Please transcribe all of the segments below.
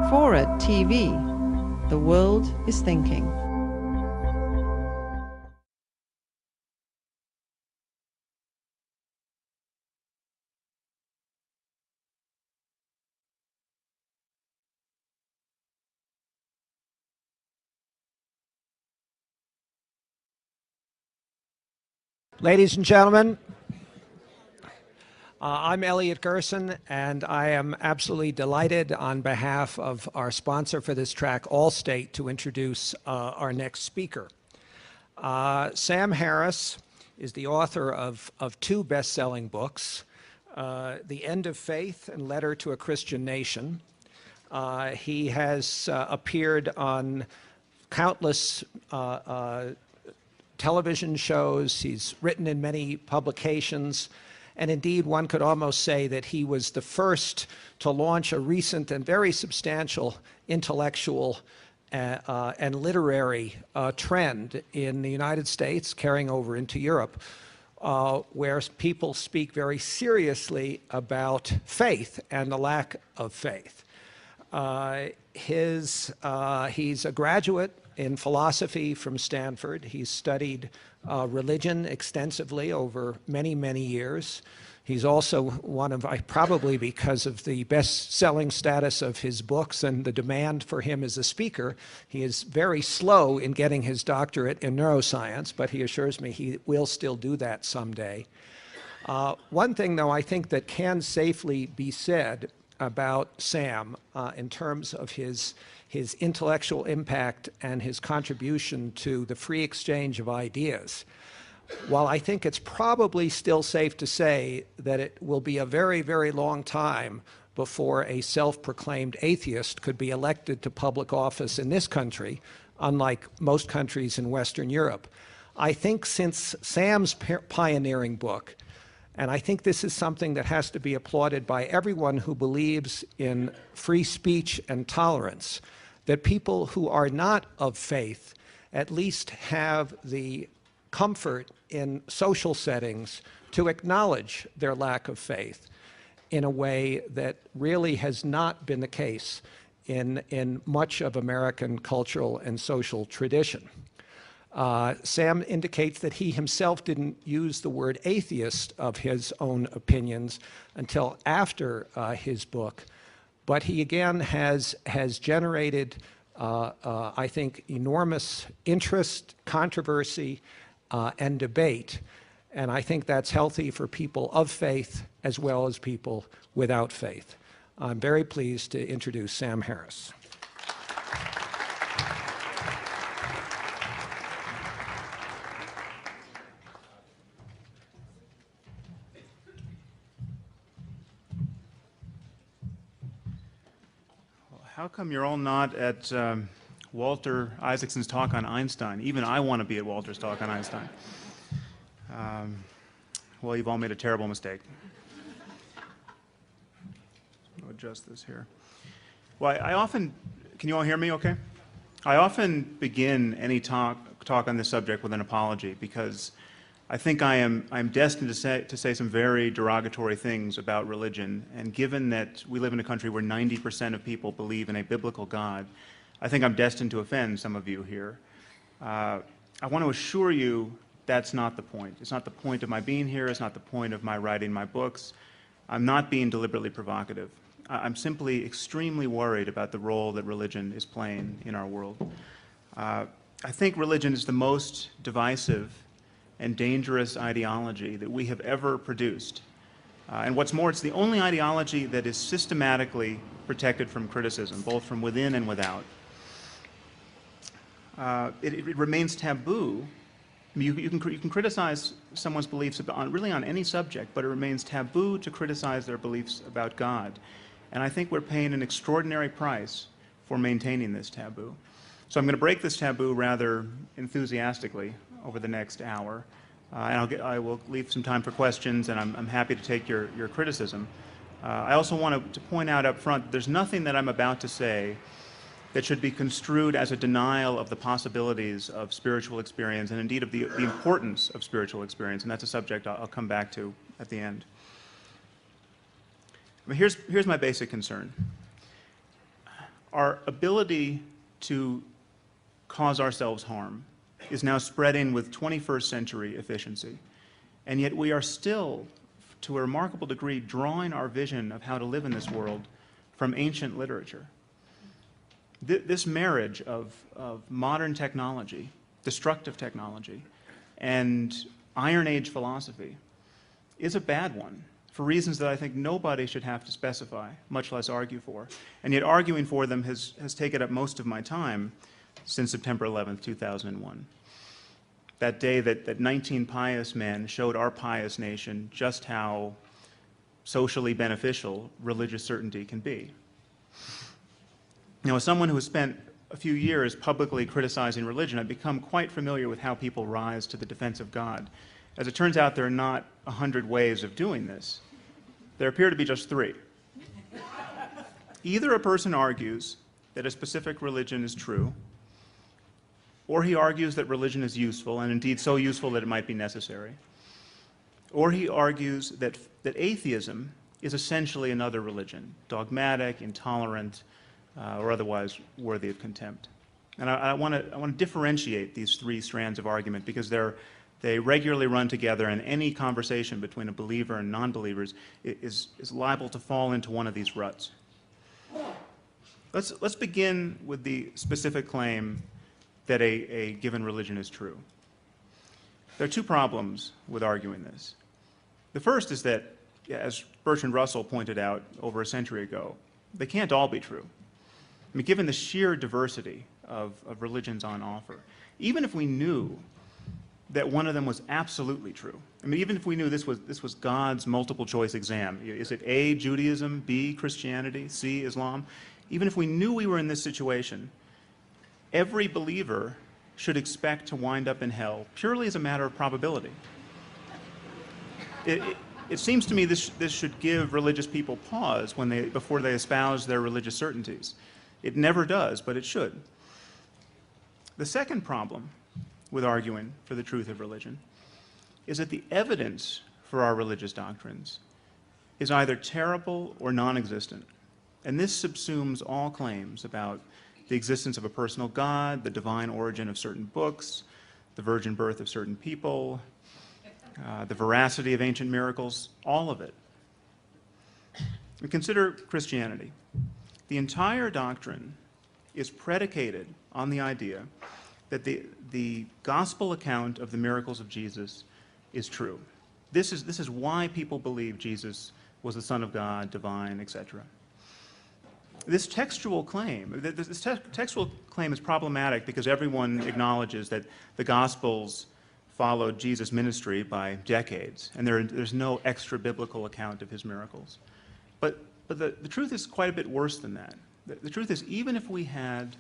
Forward TV. The world is thinking. Ladies and gentlemen, I'm Elliot Gerson, and I am absolutely delighted on behalf of our sponsor for this track, Allstate, to introduce our next speaker. Sam Harris is the author of two best-selling books, The End of Faith and Letter to a Christian Nation. He has appeared on countless television shows. He's written in many publications. And indeed, one could almost say that he was the first to launch a recent and very substantial intellectual and literary trend in the United States, carrying over into Europe, where people speak very seriously about faith and the lack of faith. He's a graduate in philosophy from Stanford. He's studied religion extensively over many, many years. He's also one of, probably because of the best-selling status of his books and the demand for him as a speaker, he is very slow in getting his doctorate in neuroscience, but he assures me he will still do that someday. One thing, though, I think that can safely be said about Sam in terms of his intellectual impact and his contribution to the free exchange of ideas. While I think it's probably still safe to say that it will be a very, very long time before a self-proclaimed atheist could be elected to public office in this country, unlike most countries in Western Europe, I think since Sam's pioneering book, and I think this is something that has to be applauded by everyone who believes in free speech and tolerance, that people who are not of faith at least have the comfort in social settings to acknowledge their lack of faith in a way that really has not been the case in much of American cultural and social tradition. Sam indicates that he himself didn't use the word atheist of his own opinions until after his book, but he again has generated, I think, enormous interest, controversy, and debate. And I think that's healthy for people of faith as well as people without faith. I'm very pleased to introduce Sam Harris. How come you're all not at Walter Isaacson's talk on Einstein? Even I want to be at Walter's talk on Einstein. Well, you've all made a terrible mistake. I'll adjust this here. Well, I often, can you all hear me okay? I often begin any talk on this subject with an apology because I think I'm destined to say some very derogatory things about religion, and given that we live in a country where 90% of people believe in a biblical God, I think I'm destined to offend some of you here. I want to assure you that's not the point. It's not the point of my being here. It's not the point of my writing my books. I'm not being deliberately provocative. I'm simply extremely worried about the role that religion is playing in our world. I think religion is the most divisive and dangerous ideology that we have ever produced. And what's more, it's the only ideology that is systematically protected from criticism, both from within and without. It remains taboo. I mean, you can criticize someone's beliefs really on any subject, but it remains taboo to criticize their beliefs about God. And I think we're paying an extraordinary price for maintaining this taboo. So I'm going to break this taboo rather enthusiastically over the next hour. And I will leave some time for questions, and I'm happy to take your criticism. I also want to point out up front, there's nothing that I'm about to say that should be construed as a denial of the possibilities of spiritual experience, and indeed of the importance of spiritual experience, and that's a subject I'll come back to at the end. I mean, here's my basic concern. our ability to cause ourselves harm is now spreading with 21st century efficiency. And yet we are still, to a remarkable degree, drawing our vision of how to live in this world from ancient literature. This marriage of modern technology, destructive technology, and Iron Age philosophy is a bad one for reasons that I think nobody should have to specify, much less argue for. And yet arguing for them has taken up most of my time since September 11th, 2001. That day that 19 pious men showed our pious nation just how socially beneficial religious certainty can be. Now, as someone who has spent a few years publicly criticizing religion, I've become quite familiar with how people rise to the defense of God. As it turns out, there are not 100 ways of doing this. There appear to be just 3. Either a person argues that a specific religion is true, or he argues that religion is useful, and indeed so useful that it might be necessary, or he argues that atheism is essentially another religion, dogmatic, intolerant, or otherwise worthy of contempt. And I want to differentiate these 3 strands of argument because they regularly run together, and any conversation between a believer and non-believers is liable to fall into one of these ruts. Let's begin with the specific claim that a given religion is true. There are 2 problems with arguing this. The first is that, as Bertrand Russell pointed out over a century ago, they can't all be true. I mean, given the sheer diversity of religions on offer, even if we knew that one of them was absolutely true, I mean, even if we knew this was God's multiple choice exam, is it A, Judaism, B, Christianity, C, Islam? Even if we knew we were in this situation, every believer should expect to wind up in hell purely as a matter of probability. It seems to me this should give religious people pause before they espouse their religious certainties. It never does, but it should. The second problem with arguing for the truth of religion is that the evidence for our religious doctrines is either terrible or non-existent. And this subsumes all claims about the existence of a personal God, the divine origin of certain books, the virgin birth of certain people, the veracity of ancient miracles, all of it. And consider Christianity. The entire doctrine is predicated on the idea that the gospel account of the miracles of Jesus is true. This is why people believe Jesus was the Son of God, divine, etc. This textual claim is problematic because everyone acknowledges that the Gospels followed Jesus' ministry by decades, and there's no extra biblical account of his miracles. But the truth is quite a bit worse than that. The truth is, even if we had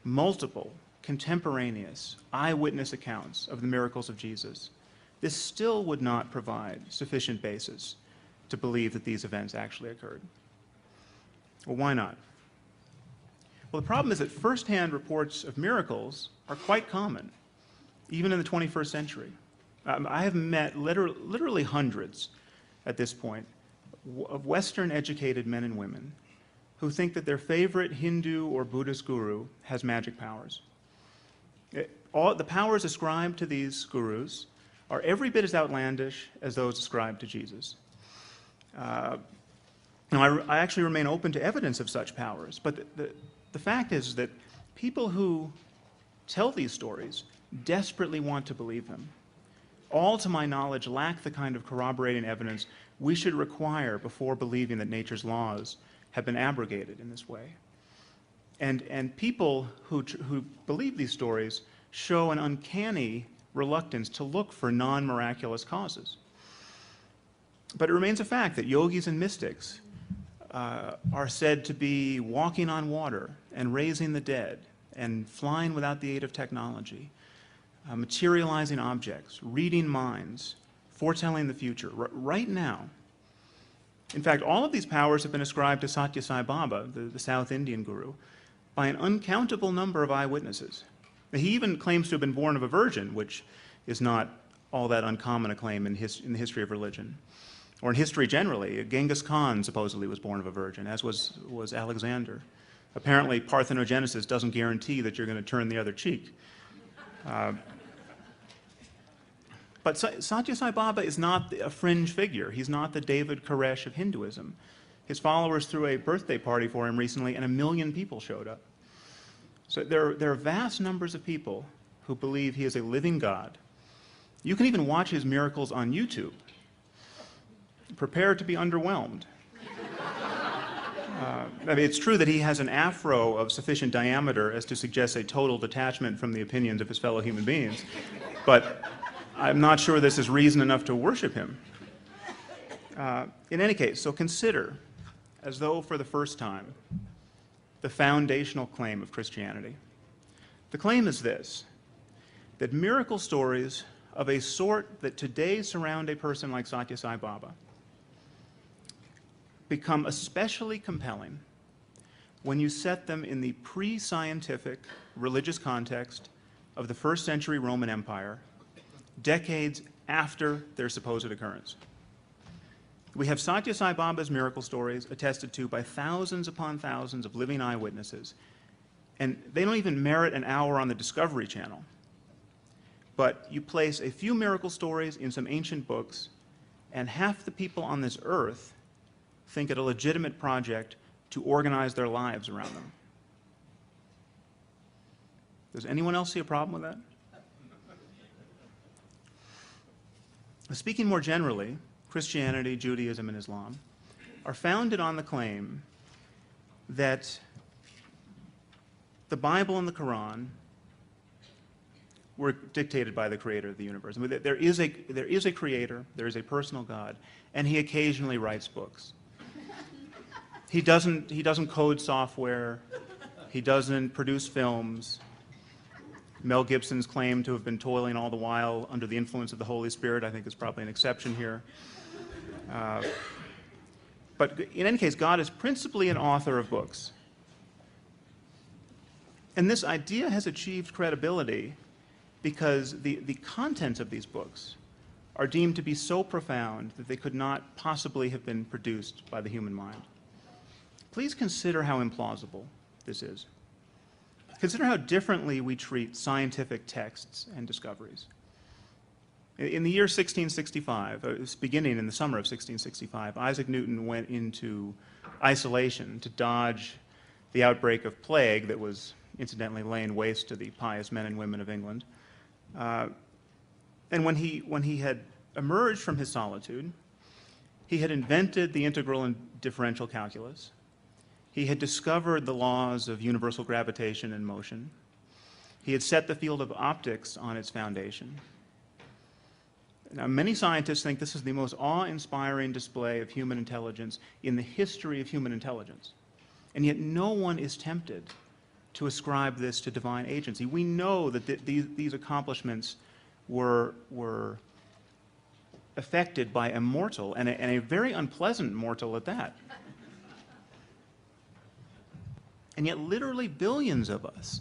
multiple contemporaneous eyewitness accounts of the miracles of Jesus, this still would not provide sufficient basis to believe that these events actually occurred. Well, why not? Well, the problem is that first-hand reports of miracles are quite common, even in the 21st century. I have met literally hundreds at this point of Western-educated men and women who think that their favorite Hindu or Buddhist guru has magic powers. The powers ascribed to these gurus are every bit as outlandish as those ascribed to Jesus. Now, I actually remain open to evidence of such powers, but the fact is that people who tell these stories desperately want to believe them. All, to my knowledge, lack the kind of corroborating evidence we should require before believing that nature's laws have been abrogated in this way. And people who believe these stories show an uncanny reluctance to look for non-miraculous causes. But it remains a fact that yogis and mystics are said to be walking on water and raising the dead and flying without the aid of technology, materializing objects, reading minds, foretelling the future, right now. In fact, all of these powers have been ascribed to Satya Sai Baba, the South Indian guru, by an uncountable number of eyewitnesses. He even claims to have been born of a virgin, which is not all that uncommon a claim in the history of religion. Or in history generally. Genghis Khan supposedly was born of a virgin, as was Alexander. Apparently, parthenogenesis doesn't guarantee that you're going to turn the other cheek. But Satya Sai Baba is not a fringe figure. He's not the David Koresh of Hinduism. His followers threw a birthday party for him recently, and 1 million people showed up. So there are vast numbers of people who believe he is a living God. You can even watch his miracles on YouTube. Prepare to be underwhelmed. I mean, it's true that he has an afro of sufficient diameter as to suggest a total detachment from the opinions of his fellow human beings, but I'm not sure this is reason enough to worship him. In any case, so consider, as though for the first time, the foundational claim of Christianity. The claim is this, that miracle stories of a sort that today surround a person like Satya Sai Baba become especially compelling when you set them in the pre-scientific religious context of the first century Roman Empire, decades after their supposed occurrence. We have Satya Sai Baba's miracle stories attested to by thousands upon thousands of living eyewitnesses, and they don't even merit an hour on the Discovery Channel. But you place a few miracle stories in some ancient books, and half the people on this earth think it a legitimate project to organize their lives around them. Does anyone else see a problem with that? Speaking more generally, Christianity, Judaism, and Islam are founded on the claim that the Bible and the Quran were dictated by the creator of the universe. I mean, there is a creator, there is a personal God, and he occasionally writes books. He doesn't code software, he doesn't produce films. Mel Gibson's claim to have been toiling all the while under the influence of the Holy Spirit, I think, is probably an exception here. But in any case, God is principally an author of books. And this idea has achieved credibility because the contents of these books are deemed to be so profound that they could not possibly have been produced by the human mind. Please consider how implausible this is. Consider how differently we treat scientific texts and discoveries. In the year 1665, beginning in the summer of 1665, Isaac Newton went into isolation to dodge the outbreak of plague that was incidentally laying waste to the pious men and women of England. And when he had emerged from his solitude, he had invented the integral and differential calculus. He had discovered the laws of universal gravitation and motion. He had set the field of optics on its foundation. Now, many scientists think this is the most awe-inspiring display of human intelligence in the history of human intelligence. And yet no one is tempted to ascribe this to divine agency. We know that these accomplishments were effected by a mortal, and a very unpleasant mortal at that. And yet literally billions of us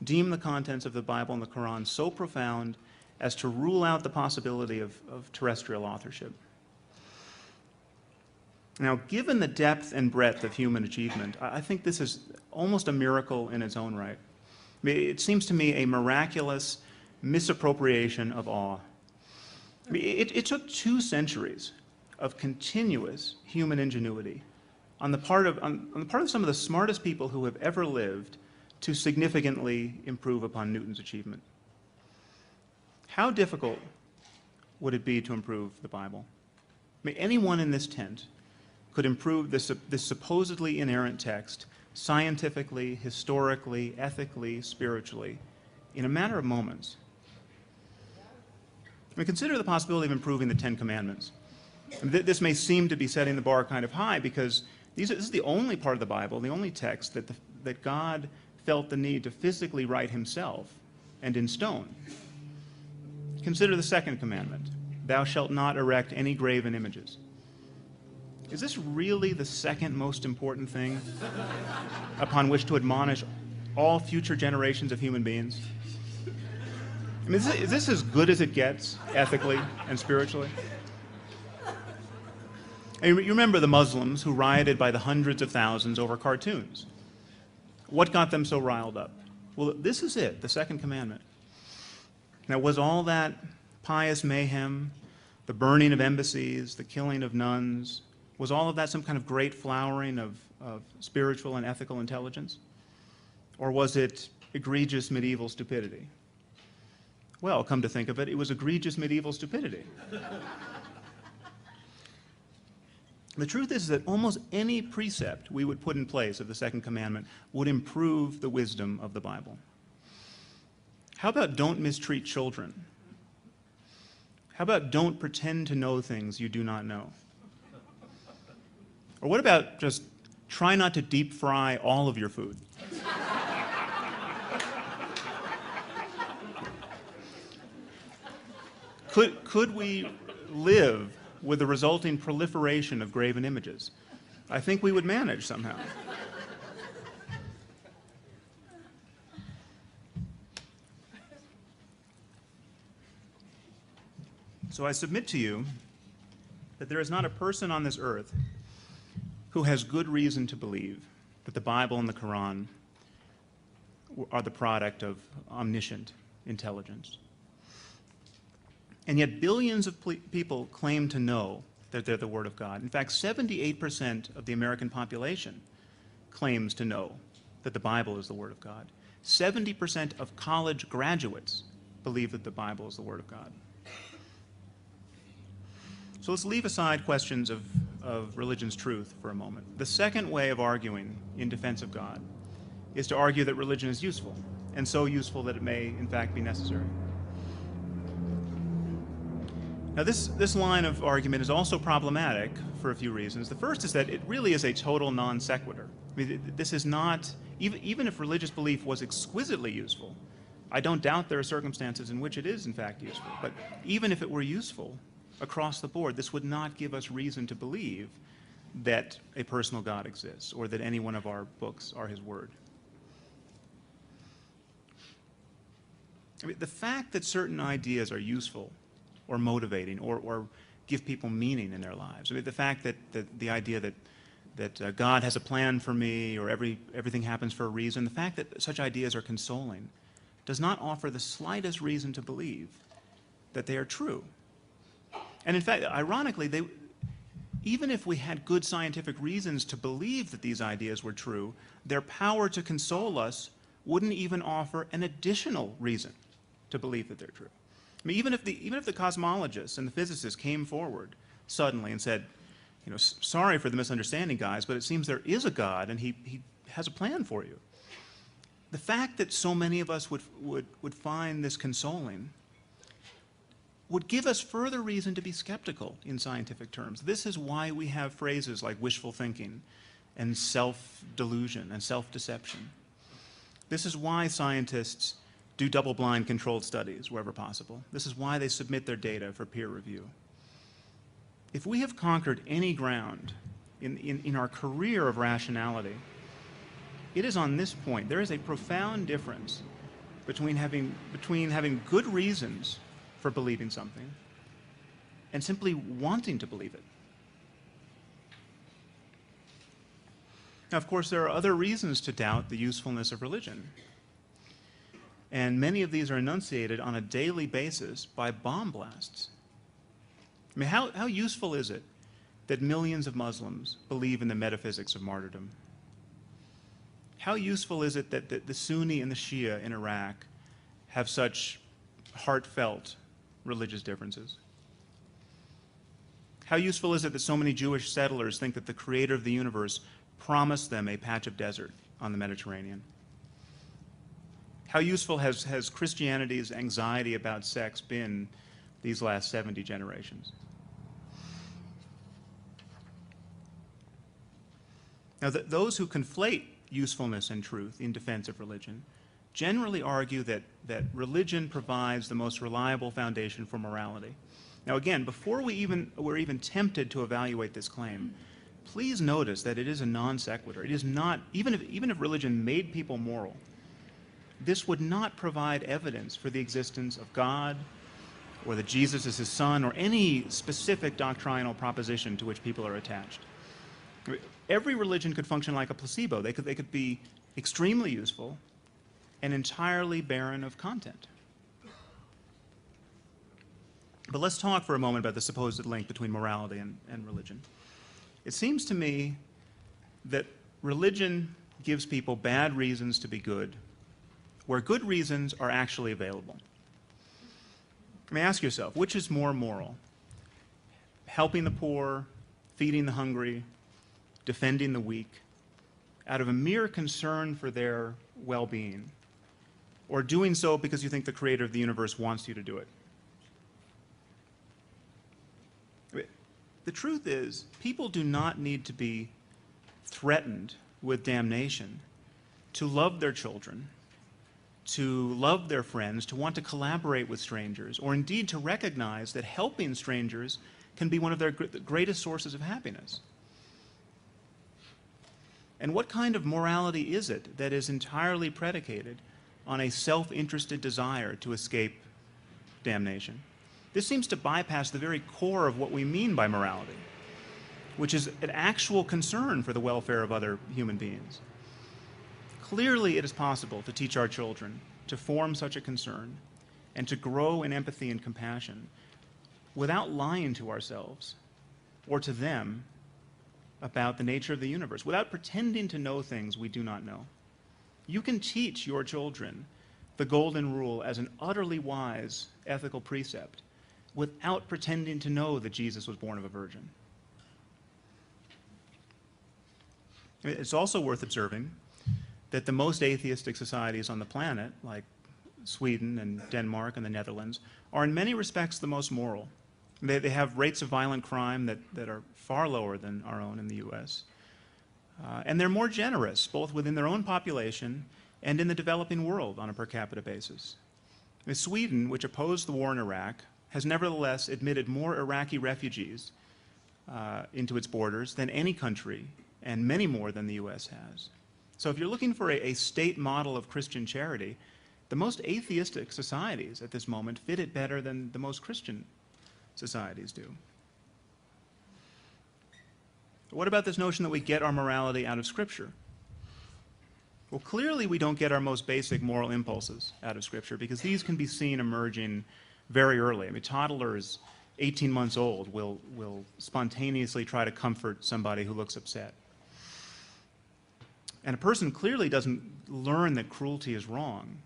deem the contents of the Bible and the Quran so profound as to rule out the possibility of terrestrial authorship. Now, given the depth and breadth of human achievement, I think this is almost a miracle in its own right. I mean, it seems to me a miraculous misappropriation of awe. I mean, it took 2 centuries of continuous human ingenuity on the part of some of the smartest people who have ever lived to significantly improve upon Newton's achievement. How difficult would it be to improve the Bible? I mean, anyone in this tent could improve this supposedly inerrant text scientifically, historically, ethically, spiritually, in a matter of moments. I mean, consider the possibility of improving the 10 Commandments. I mean, this may seem to be setting the bar kind of high because this is the only part of the Bible, the only text that God felt the need to physically write himself and in stone. Consider the 2nd commandment, thou shalt not erect any graven images. Is this really the second most important thing upon which to admonish all future generations of human beings? I mean, is this as good as it gets, ethically and spiritually? And you remember the Muslims who rioted by the hundreds of thousands over cartoons. What got them so riled up? Well, this is it, the second commandment. Now, was all that pious mayhem, the burning of embassies, the killing of nuns, was all of that some kind of great flowering of spiritual and ethical intelligence? Or was it egregious medieval stupidity? Well, come to think of it, it was egregious medieval stupidity. The truth is that almost any precept we would put in place of the second commandment would improve the wisdom of the Bible. How about don't mistreat children? How about don't pretend to know things you do not know? Or what about just try not to deep fry all of your food? Could we live with the resulting proliferation of graven images? I think we would manage somehow. So I submit to you that there is not a person on this earth who has good reason to believe that the Bible and the Quran are the product of omniscient intelligence. And yet billions of people claim to know that they're the Word of God. In fact, 78% of the American population claims to know that the Bible is the Word of God. 70% of college graduates believe that the Bible is the Word of God. So let's leave aside questions of religion's truth for a moment. The second way of arguing in defense of God is to argue that religion is useful, and so useful that it may, in fact, be necessary. Now, this line of argument is also problematic for a few reasons. The first is that it really is a total non sequitur. I mean, this is not, even if religious belief was exquisitely useful, I don't doubt there are circumstances in which it is, in fact, useful. But even if it were useful across the board, this would not give us reason to believe that a personal God exists or that any one of our books are His Word. I mean, the fact that certain ideas are useful or motivating or give people meaning in their lives. I mean, the fact that the idea that God has a plan for me or everything happens for a reason, the fact that such ideas are consoling does not offer the slightest reason to believe that they are true. And in fact, ironically, even if we had good scientific reasons to believe that these ideas were true, their power to console us wouldn't even offer an additional reason to believe that they're true. I mean, even if the cosmologists and the physicists came forward suddenly and said, you know, sorry for the misunderstanding, guys, but it seems there is a God and he has a plan for you. The fact that so many of us would find this consoling would give us further reason to be skeptical in scientific terms. This is why we have phrases like wishful thinking and self-delusion and self-deception. This is why scientists do double-blind controlled studies wherever possible. This is why they submit their data for peer review. If we have conquered any ground in our career of rationality, it is on this point. There is a profound difference between having good reasons for believing something and simply wanting to believe it. Now, of course, there are other reasons to doubt the usefulness of religion. And many of these are enunciated on a daily basis by bomb blasts. I mean, how useful is it that millions of Muslims believe in the metaphysics of martyrdom? How useful is it that the Sunni and the Shia in Iraq have such heartfelt religious differences? How useful is it that so many Jewish settlers think that the creator of the universe promised them a patch of desert on the Mediterranean? How useful has Christianity's anxiety about sex been these last 70 generations? Now, those who conflate usefulness and truth in defense of religion generally argue that religion provides the most reliable foundation for morality. Now, again, before we're even tempted to evaluate this claim, please notice that it is a non sequitur. It is not, even if religion made people moral, this would not provide evidence for the existence of God or that Jesus is his son or any specific doctrinal proposition to which people are attached. I mean, every religion could function like a placebo. They could be extremely useful and entirely barren of content. But let's talk for a moment about the supposed link between morality and religion. It seems to me that religion gives people bad reasons to be good, where good reasons are actually available. I mean, ask yourself, which is more moral? Helping the poor, feeding the hungry, defending the weak, out of a mere concern for their well-being, or doing so because you think the creator of the universe wants you to do it? The truth is, people do not need to be threatened with damnation to love their children, to love their friends, to want to collaborate with strangers, or indeed to recognize that helping strangers can be one of their greatest sources of happiness. And what kind of morality is it that is entirely predicated on a self-interested desire to escape damnation? This seems to bypass the very core of what we mean by morality, which is an actual concern for the welfare of other human beings. Clearly, it is possible to teach our children to form such a concern and to grow in empathy and compassion without lying to ourselves or to them about the nature of the universe, without pretending to know things we do not know. You can teach your children the golden rule as an utterly wise ethical precept without pretending to know that Jesus was born of a virgin. It's also worth observing that the most atheistic societies on the planet, like Sweden and Denmark and the Netherlands, are in many respects the most moral. They have rates of violent crime that are far lower than our own in the US. And they're more generous, both within their own population and in the developing world on a per capita basis. Sweden, which opposed the war in Iraq, has nevertheless admitted more Iraqi refugees into its borders than any country, and many more than the US has. So if you're looking for a state model of Christian charity, the most atheistic societies at this moment fit it better than the most Christian societies do. What about this notion that we get our morality out of Scripture? Well, clearly we don't get our most basic moral impulses out of Scripture, because these can be seen emerging very early. I mean, toddlers 18 months old will spontaneously try to comfort somebody who looks upset. And a person clearly doesn't learn that cruelty is wrong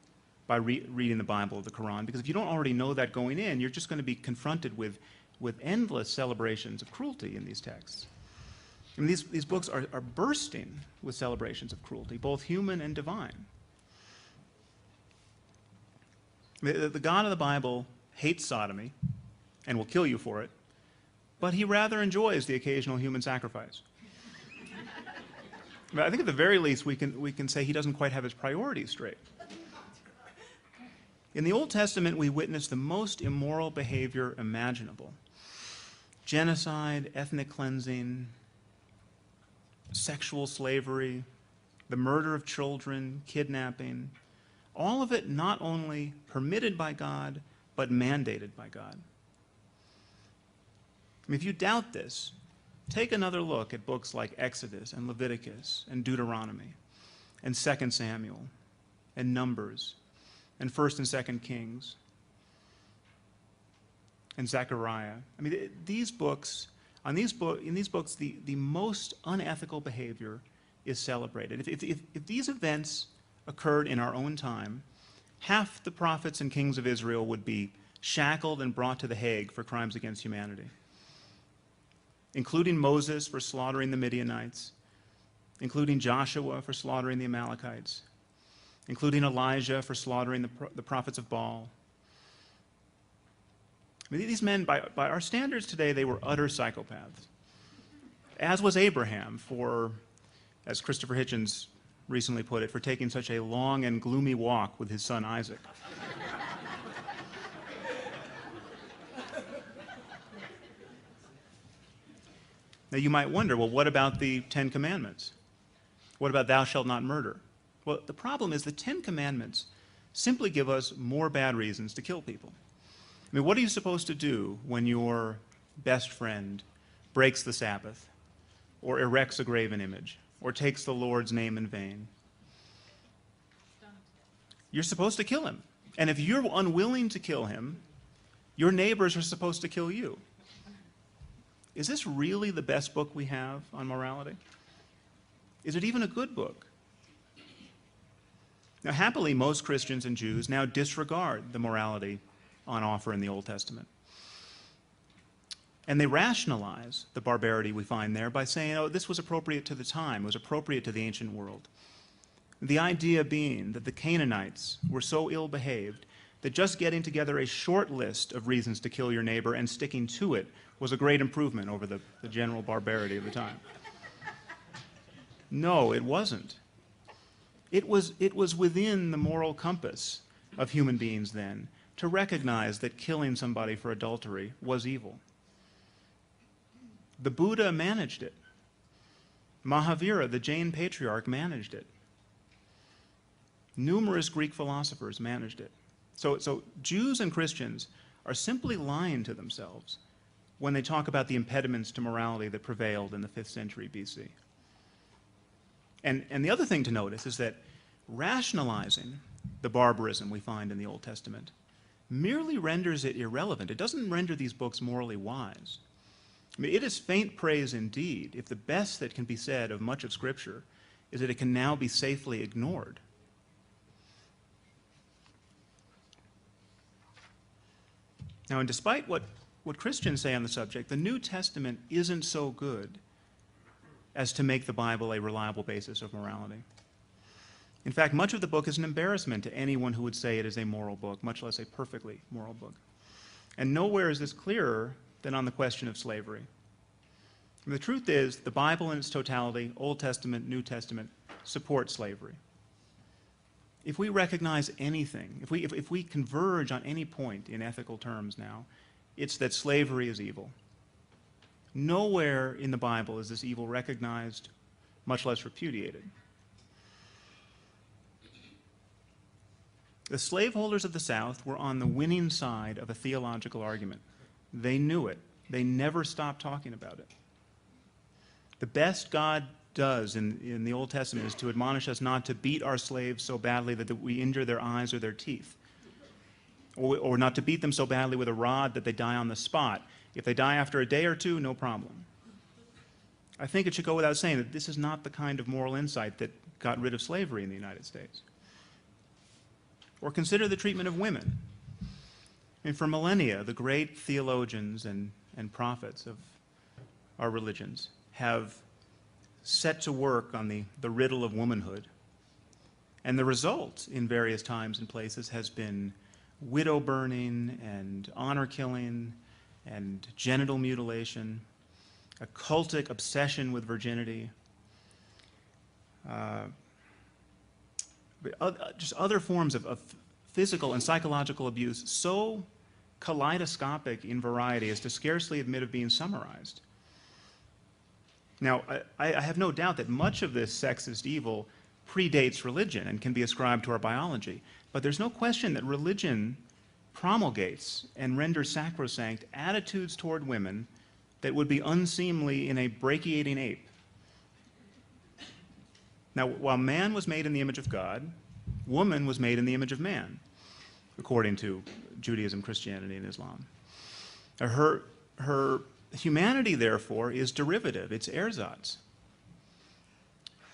by reading the Bible or the Quran, because if you don't already know that going in, you're just going to be confronted with endless celebrations of cruelty in these texts. I mean, these books are bursting with celebrations of cruelty, both human and divine. The God of the Bible hates sodomy and will kill you for it, but he rather enjoys the occasional human sacrifice. I think at the very least we can say he doesn't quite have his priorities straight. In the Old Testament, we witness the most immoral behavior imaginable: genocide, ethnic cleansing, sexual slavery, the murder of children, kidnapping, all of it not only permitted by God, but mandated by God. I mean, if you doubt this, take another look at books like Exodus and Leviticus and Deuteronomy and 2 Samuel and Numbers and 1 and 2 Kings and Zechariah. I mean, these books, in these books, the most unethical behavior is celebrated. If these events occurred in our own time, half the prophets and kings of Israel would be shackled and brought to the Hague for crimes against humanity, including Moses for slaughtering the Midianites, including Joshua for slaughtering the Amalekites, including Elijah for slaughtering the prophets of Baal. I mean, these men, by our standards today, they were utter psychopaths, as was Abraham for, as Christopher Hitchens recently put it, for taking such a long and gloomy walk with his son Isaac. Now you might wonder, well, what about the 10 Commandments? What about thou shalt not murder? Well, the problem is the 10 Commandments simply give us more bad reasons to kill people. I mean, what are you supposed to do when your best friend breaks the Sabbath, or erects a graven image, or takes the Lord's name in vain. You're supposed to kill him. And if you're unwilling to kill him, your neighbors are supposed to kill you. Is this really the best book we have on morality? Is it even a good book? Now, happily, most Christians and Jews now disregard the morality on offer in the Old Testament. And they rationalize the barbarity we find there by saying, oh, this was appropriate to the time, it was appropriate to the ancient world. The idea being that the Canaanites were so ill-behaved that just getting together a short list of reasons to kill your neighbor and sticking to it was a great improvement over the general barbarity of the time. No, it wasn't. It was within the moral compass of human beings then to recognize that killing somebody for adultery was evil. The Buddha managed it. Mahavira, the Jain patriarch, managed it. Numerous Greek philosophers managed it. So Jews and Christians are simply lying to themselves when they talk about the impediments to morality that prevailed in the 5th century BC. And the other thing to notice is that rationalizing the barbarism we find in the Old Testament merely renders it irrelevant. It doesn't render these books morally wise. I mean, it is faint praise indeed if the best that can be said of much of Scripture is that it can now be safely ignored. Now, and despite what Christians say on the subject, the New Testament isn't so good as to make the Bible a reliable basis of morality. In fact, much of the book is an embarrassment to anyone who would say it is a moral book, much less a perfectly moral book. And nowhere is this clearer than on the question of slavery. And the truth is, the Bible in its totality, Old Testament, New Testament, support slavery. If we recognize anything, if we converge on any point in ethical terms now, it's that slavery is evil. Nowhere in the Bible is this evil recognized, much less repudiated. The slaveholders of the South were on the winning side of a theological argument. They knew it. They never stopped talking about it. The best God does in the Old Testament is to admonish us not to beat our slaves so badly that we injure their eyes or their teeth, or not to beat them so badly with a rod that they die on the spot. If they die after a day or two, no problem. I think it should go without saying that this is not the kind of moral insight that got rid of slavery in the United States. Or consider the treatment of women. I mean, for millennia, the great theologians and prophets of our religions have set to work on the riddle of womanhood. And the result in various times and places has been widow burning and honor killing and genital mutilation, a cultic obsession with virginity, just other forms of physical and psychological abuse so kaleidoscopic in variety as to scarcely admit of being summarized. Now, I have no doubt that much of this sexist evil predates religion and can be ascribed to our biology, but there's no question that religion promulgates and renders sacrosanct attitudes toward women that would be unseemly in a brachiating ape. Now, while man was made in the image of God, woman was made in the image of man, according to Judaism, Christianity, and Islam. Her humanity, therefore, is derivative. It's ersatz.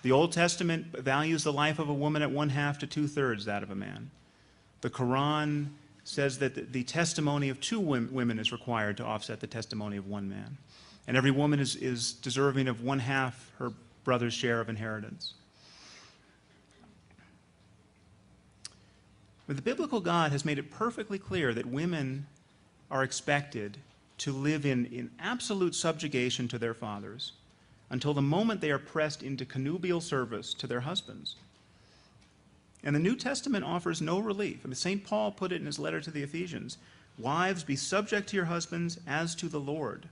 The Old Testament values the life of a woman at 1/2 to 2/3 that of a man. The Quran says that the testimony of 2 women is required to offset the testimony of 1 man. And every woman is deserving of 1/2 her brother's share of inheritance. But the biblical God has made it perfectly clear that women are expected to live in absolute subjugation to their fathers until the moment they are pressed into connubial service to their husbands. And the New Testament offers no relief. I mean, St. Paul put it in his letter to the Ephesians, "Wives, be subject to your husbands as to the Lord.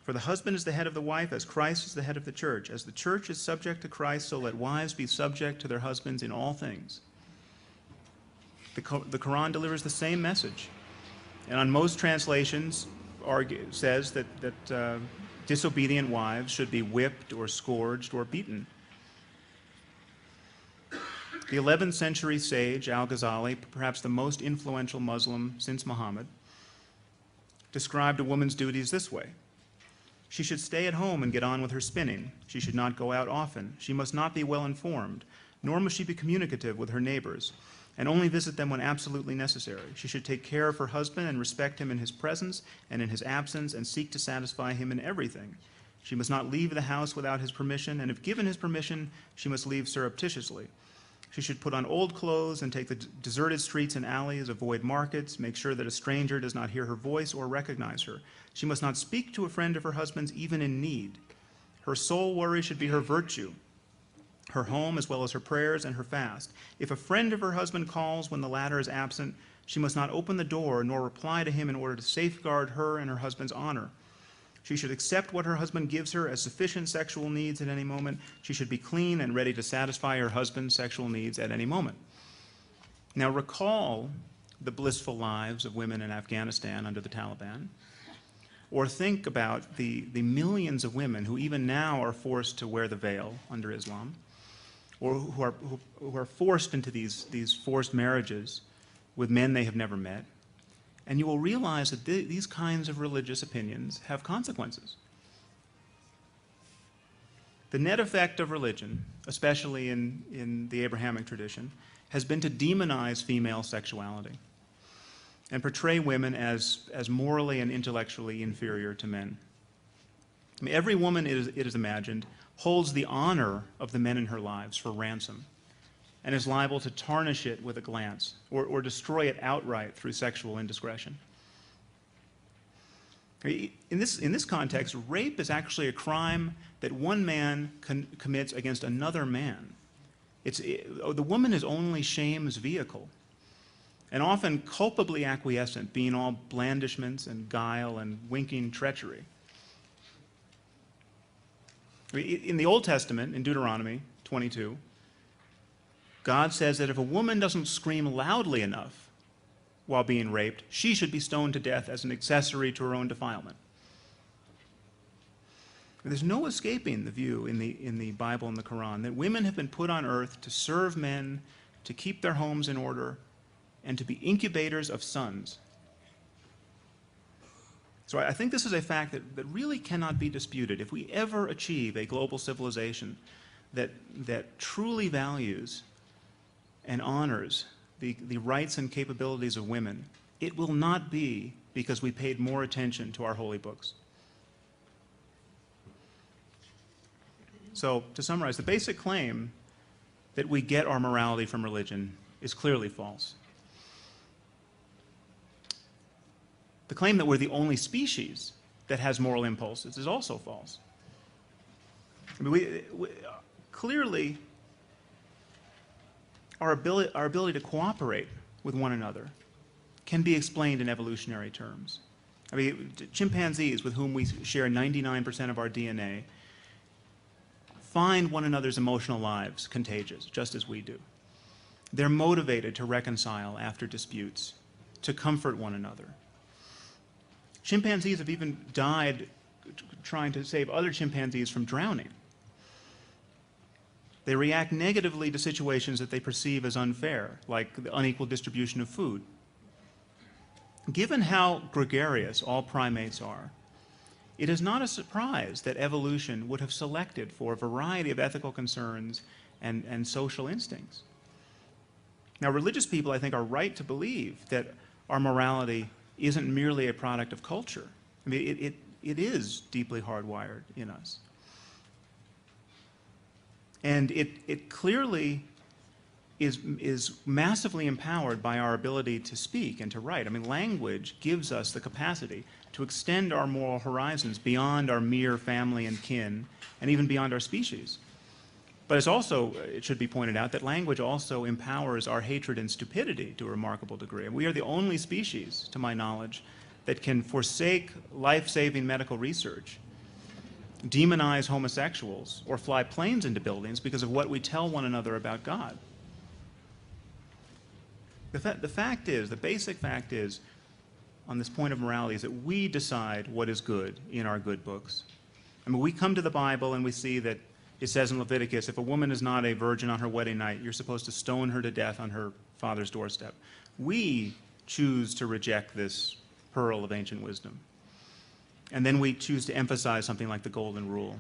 For the husband is the head of the wife, as Christ is the head of the church. As the church is subject to Christ, so let wives be subject to their husbands in all things." The Quran delivers the same message. And on most translations says that Disobedient wives should be whipped or scourged or beaten. The 11th century sage Al-Ghazali, perhaps the most influential Muslim since Muhammad, described a woman's duties this way. She should stay at home and get on with her spinning. She should not go out often. She must not be well informed, nor must she be communicative with her neighbors, and only visit them when absolutely necessary. She should take care of her husband and respect him in his presence and in his absence and seek to satisfy him in everything. She must not leave the house without his permission, and if given his permission, she must leave surreptitiously. She should put on old clothes and take the deserted streets and alleys, avoid markets, make sure that a stranger does not hear her voice or recognize her. She must not speak to a friend of her husband's even in need. Her sole worry should be her virtue, her home as well as her prayers and her fast. If a friend of her husband calls when the latter is absent, she must not open the door nor reply to him in order to safeguard her and her husband's honor. She should accept what her husband gives her as sufficient sexual needs at any moment. She should be clean and ready to satisfy her husband's sexual needs at any moment. Now recall the blissful lives of women in Afghanistan under the Taliban, or think about the millions of women who even now are forced to wear the veil under Islam, or who are forced into these forced marriages with men they have never met. And you will realize that these kinds of religious opinions have consequences. The net effect of religion, especially in the Abrahamic tradition, has been to demonize female sexuality and portray women as morally and intellectually inferior to men. I mean, every woman, it is imagined, holds the honor of the men in her lives for ransom and is liable to tarnish it with a glance or destroy it outright through sexual indiscretion. In this context, rape is actually a crime that one man commits against another man. The woman is only shame's vehicle, and often culpably acquiescent, being all blandishments and guile and winking treachery. In the Old Testament, in Deuteronomy 22, God says that if a woman doesn't scream loudly enough while being raped, she should be stoned to death as an accessory to her own defilement. There's no escaping the view in the Bible and the Quran that women have been put on earth to serve men, to keep their homes in order, and to be incubators of sons. So I think this is a fact that really cannot be disputed. If we ever achieve a global civilization that truly values and honors the rights and capabilities of women, it will not be because we paid more attention to our holy books. So, to summarize, the basic claim that we get our morality from religion is clearly false. The claim that we're the only species that has moral impulses is also false. I mean, clearly, our ability to cooperate with one another can be explained in evolutionary terms. I mean, chimpanzees, with whom we share 99% of our DNA, find one another's emotional lives contagious, just as we do. They're motivated to reconcile after disputes, to comfort one another. Chimpanzees have even died trying to save other chimpanzees from drowning. They react negatively to situations that they perceive as unfair, like the unequal distribution of food. Given how gregarious all primates are, it is not a surprise that evolution would have selected for a variety of ethical concerns and social instincts. Now, religious people, I think, are right to believe that our morality isn't merely a product of culture. I mean, it is deeply hardwired in us. And it clearly is massively empowered by our ability to speak and to write. I mean, language gives us the capacity to extend our moral horizons beyond our mere family and kin, and even beyond our species. But it's also, it should be pointed out, that language also empowers our hatred and stupidity to a remarkable degree. And we are the only species, to my knowledge, that can forsake life-saving medical research, demonize homosexuals, or fly planes into buildings because of what we tell one another about God. The fact is, the basic fact is, on this point of morality, is that we decide what is good in our good books. I mean, we come to the Bible and we see that it says in Leviticus, if a woman is not a virgin on her wedding night, you're supposed to stone her to death on her father's doorstep. We choose to reject this pearl of ancient wisdom. And then we choose to emphasize something like the golden rule.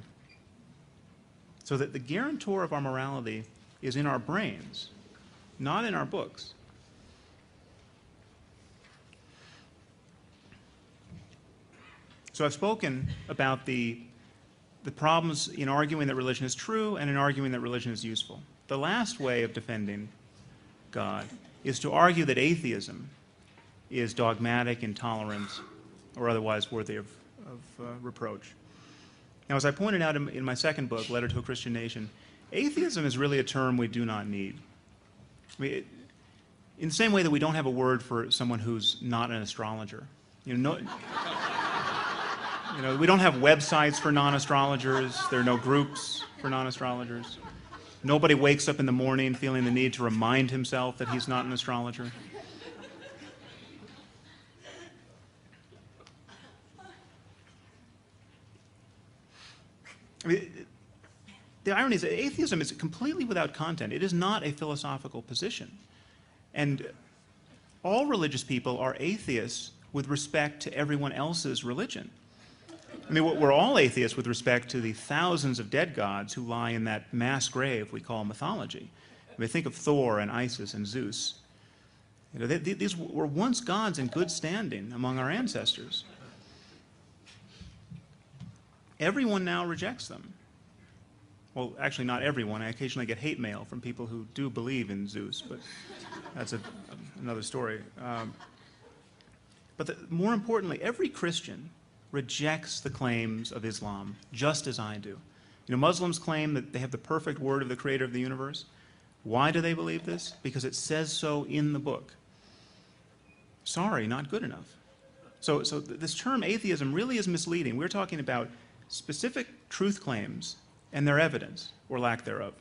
So that the guarantor of our morality is in our brains, not in our books. So I've spoken about the problems in arguing that religion is true and in arguing that religion is useful. The last way of defending God is to argue that atheism is dogmatic, intolerant, or otherwise worthy of reproach. Now, as I pointed out in my second book, Letter to a Christian Nation, atheism is really a term we do not need. I mean, in the same way that we don't have a word for someone who's not an astrologer. We don't have websites for non-astrologers. There are no groups for non-astrologers. Nobody wakes up in the morning feeling the need to remind himself that he's not an astrologer. I mean, the irony is that atheism is completely without content. It is not a philosophical position. And all religious people are atheists with respect to everyone else's religion. I mean, we're all atheists with respect to the thousands of dead gods who lie in that mass grave we call mythology. I mean, think of Thor and Isis and Zeus. These were once gods in good standing among our ancestors. Everyone now rejects them. Well, actually, not everyone. I occasionally get hate mail from people who do believe in Zeus, but that's another story. But more importantly, every Christian rejects the claims of Islam, just as I do. Muslims claim that they have the perfect word of the creator of the universe. Why do they believe this? Because it says so in the book. Sorry, not good enough. So this term atheism really is misleading. We're talking about specific truth claims and their evidence, or lack thereof.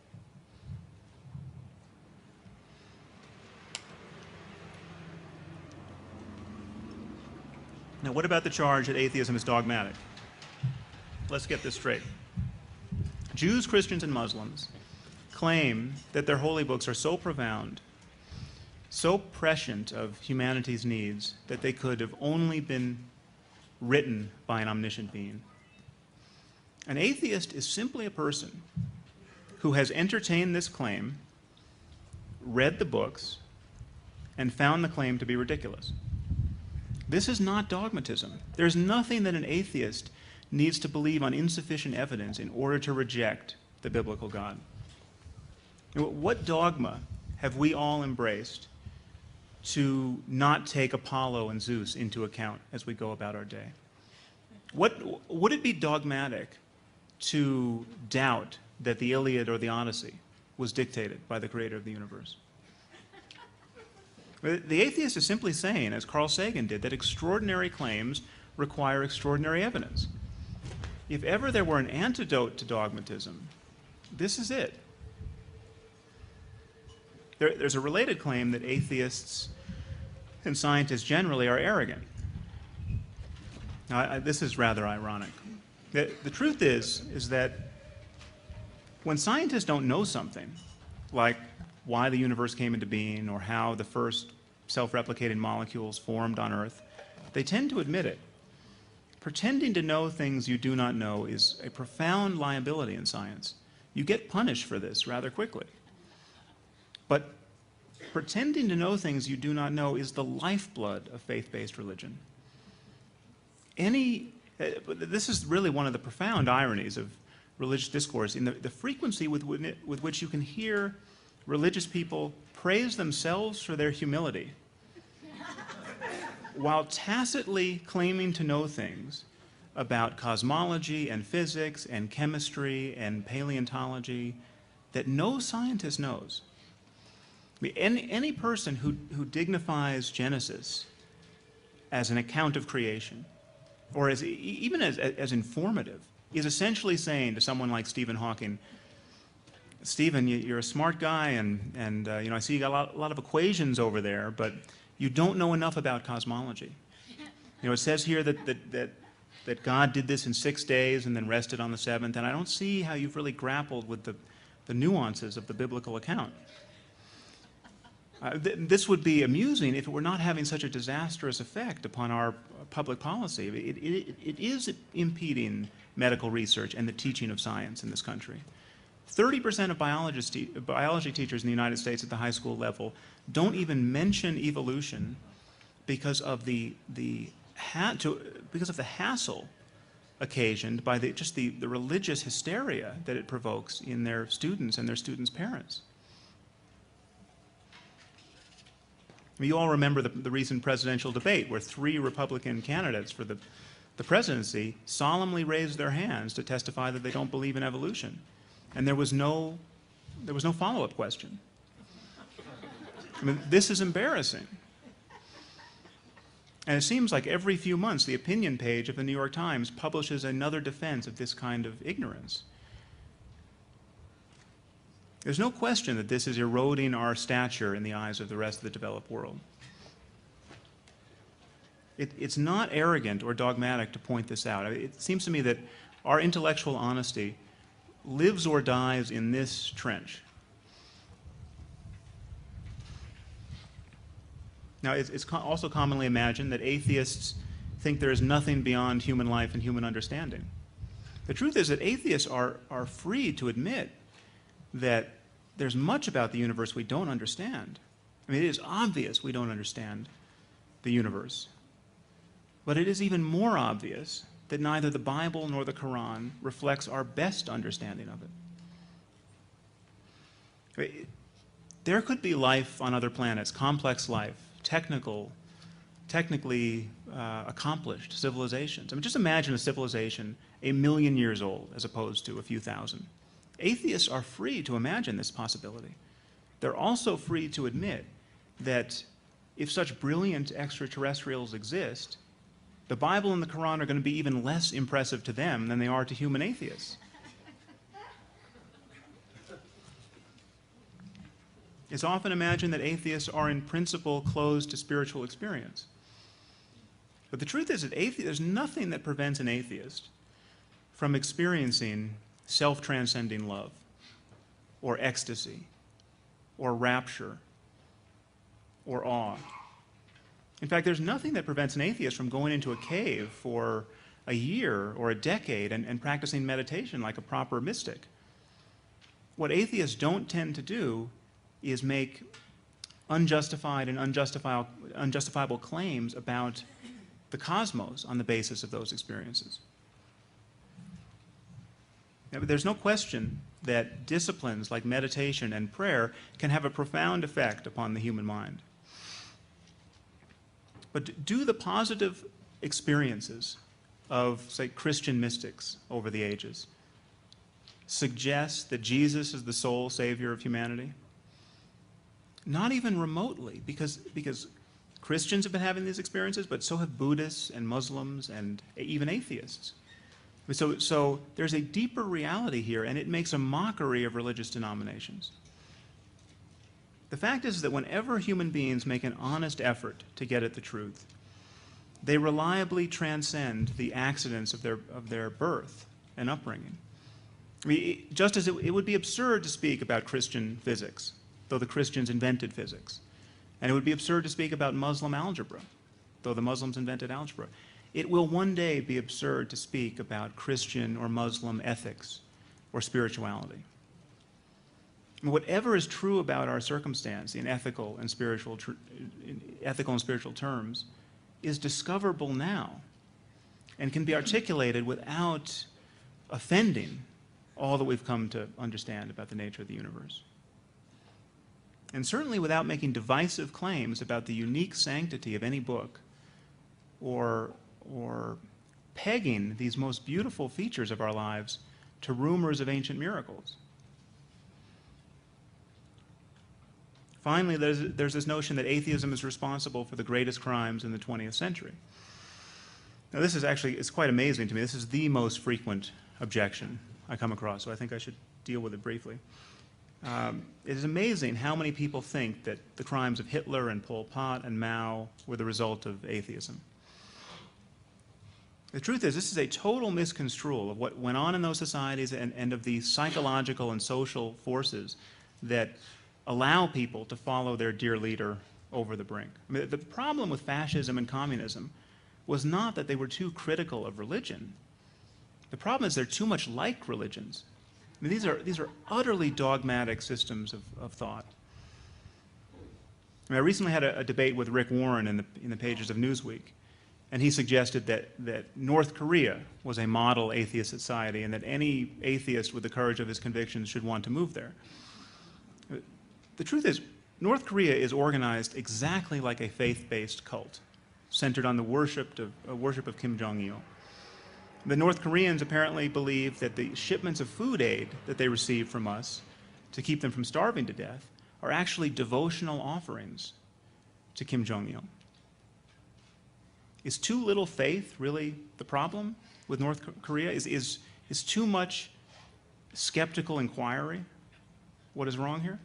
Now, what about the charge that atheism is dogmatic? Let's get this straight. Jews, Christians, and Muslims claim that their holy books are so profound, so prescient of humanity's needs, that they could have only been written by an omniscient being. An atheist is simply a person who has entertained this claim, read the books, and found the claim to be ridiculous. This is not dogmatism. There's nothing that an atheist needs to believe on insufficient evidence in order to reject the biblical God. What dogma have we all embraced to not take Apollo and Zeus into account as we go about our day? Would it be dogmatic to doubt that the Iliad or the Odyssey was dictated by the creator of the universe? The atheist is simply saying, as Carl Sagan did, that extraordinary claims require extraordinary evidence. If ever there were an antidote to dogmatism, this is it. There's a related claim that atheists and scientists generally are arrogant. Now, this is rather ironic. The truth is that when scientists don't know something, like why the universe came into being or how the first self-replicating molecules formed on Earth, they tend to admit it. Pretending to know things you do not know is a profound liability in science. You get punished for this rather quickly. But pretending to know things you do not know is the lifeblood of faith-based religion. This is really one of the profound ironies of religious discourse, in the frequency with which you can hear religious people praise themselves for their humility while tacitly claiming to know things about cosmology and physics and chemistry and paleontology that no scientist knows. I mean, any person who dignifies Genesis as an account of creation, or even as informative, is essentially saying to someone like Stephen Hawking, Stephen, you're a smart guy, and I see you got a lot of equations over there, but you don't know enough about cosmology. It says here that that God did this in 6 days and then rested on the seventh, and I don't see how you've really grappled with the nuances of the biblical account. This would be amusing if it were not having such a disastrous effect upon our public policy. It is impeding medical research and the teaching of science in this country. 30% of biology teachers in the United States at the high school level don't even mention evolution because of the hassle occasioned by the religious hysteria that it provokes in their students and their students' parents. You all remember the recent presidential debate where 3 Republican candidates for the presidency solemnly raised their hands to testify that they don't believe in evolution. And there was no follow-up question. I mean, this is embarrassing. And it seems like every few months the opinion page of the New York Times publishes another defense of this kind of ignorance. There's no question that this is eroding our stature in the eyes of the rest of the developed world. It's not arrogant or dogmatic to point this out. It seems to me that our intellectual honesty lives or dies in this trench. Now, it's also commonly imagined that atheists think there is nothing beyond human life and human understanding. The truth is that atheists are free to admit that there's much about the universe we don't understand. I mean, it is obvious we don't understand the universe. But it is even more obvious that neither the Bible nor the Quran reflects our best understanding of it. There could be life on other planets, complex life, technically accomplished civilizations. I mean, just imagine a civilization 1,000,000 years old as opposed to a few thousand. Atheists are free to imagine this possibility. They're also free to admit that if such brilliant extraterrestrials exist, the Bible and the Quran are going to be even less impressive to them than they are to human atheists. It's often imagined that atheists are in principle closed to spiritual experience. But the truth is that there's nothing that prevents an atheist from experiencing self-transcending love, or ecstasy, or rapture, or awe. In fact, there's nothing that prevents an atheist from going into a cave for a year or a decade and practicing meditation like a proper mystic. What atheists don't tend to do is make unjustified and unjustifiable claims about the cosmos on the basis of those experiences. Now, there's no question that disciplines like meditation and prayer can have a profound effect upon the human mind. But do the positive experiences of, say, Christian mystics over the ages suggest that Jesus is the sole savior of humanity? Not even remotely, because Christians have been having these experiences, but so have Buddhists and Muslims and even atheists. So there's a deeper reality here, and it makes a mockery of religious denominations. The fact is that whenever human beings make an honest effort to get at the truth, they reliably transcend the accidents of their birth and upbringing. I mean, just as it would be absurd to speak about Christian physics, though the Christians invented physics, and it would be absurd to speak about Muslim algebra, though the Muslims invented algebra. It will one day be absurd to speak about Christian or Muslim ethics or spirituality. Whatever is true about our circumstance in ethical and spiritual terms is discoverable now and can be articulated without offending all that we've come to understand about the nature of the universe. And certainly without making divisive claims about the unique sanctity of any book or pegging these most beautiful features of our lives to rumors of ancient miracles. Finally, there's this notion that atheism is responsible for the greatest crimes in the 20th century. Now, this is actually, it's quite amazing to me. This is the most frequent objection I come across, so I think I should deal with it briefly. It is amazing how many people think that the crimes of Hitler and Pol Pot and Mao were the result of atheism. The truth is, this is a total misconstrual of what went on in those societies and of the psychological and social forces that allow people to follow their dear leader over the brink. I mean, the problem with fascism and communism was not that they were too critical of religion. The problem is they're too much like religions. I mean, these are utterly dogmatic systems of thought. I mean, I recently had a debate with Rick Warren in the pages of Newsweek, and he suggested that North Korea was a model atheist society and that any atheist with the courage of his convictions should want to move there. The truth is, North Korea is organized exactly like a faith-based cult, centered on the worship of Kim Jong-il. The North Koreans apparently believe that the shipments of food aid that they receive from us to keep them from starving to death are actually devotional offerings to Kim Jong-il. Is too little faith really the problem with North Korea? Is too much skeptical inquiry what is wrong here?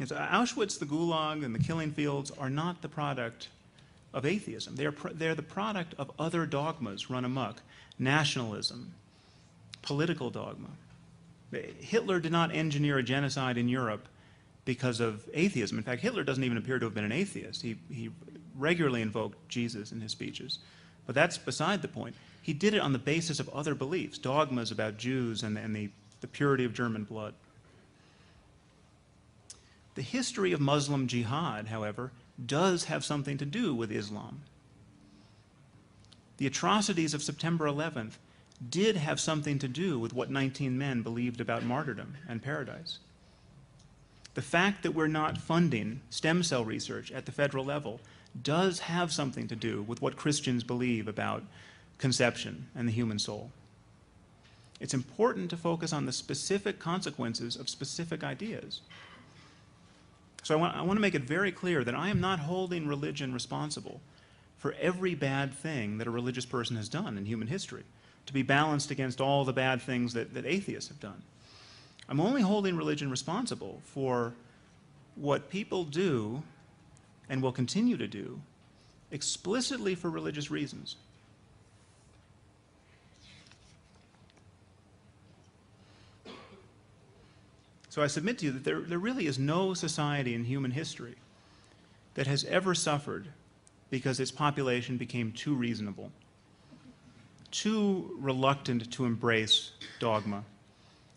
Auschwitz, the Gulag, and the killing fields are not the product of atheism. They're the product of other dogmas run amok. Nationalism, political dogma. Hitler did not engineer a genocide in Europe because of atheism. In fact, Hitler doesn't even appear to have been an atheist. He regularly invoked Jesus in his speeches. But that's beside the point. He did it on the basis of other beliefs, dogmas about Jews and the purity of German blood. The history of Muslim jihad, however, does have something to do with Islam. The atrocities of September 11th did have something to do with what 19 men believed about martyrdom and paradise. The fact that we're not funding stem cell research at the federal level does have something to do with what Christians believe about conception and the human soul. It's important to focus on the specific consequences of specific ideas. So I want to make it very clear that I am not holding religion responsible for every bad thing that a religious person has done in human history, to be balanced against all the bad things that atheists have done. I'm only holding religion responsible for what people do and will continue to do explicitly for religious reasons. So I submit to you that there really is no society in human history that has ever suffered because its population became too reasonable, too reluctant to embrace dogma,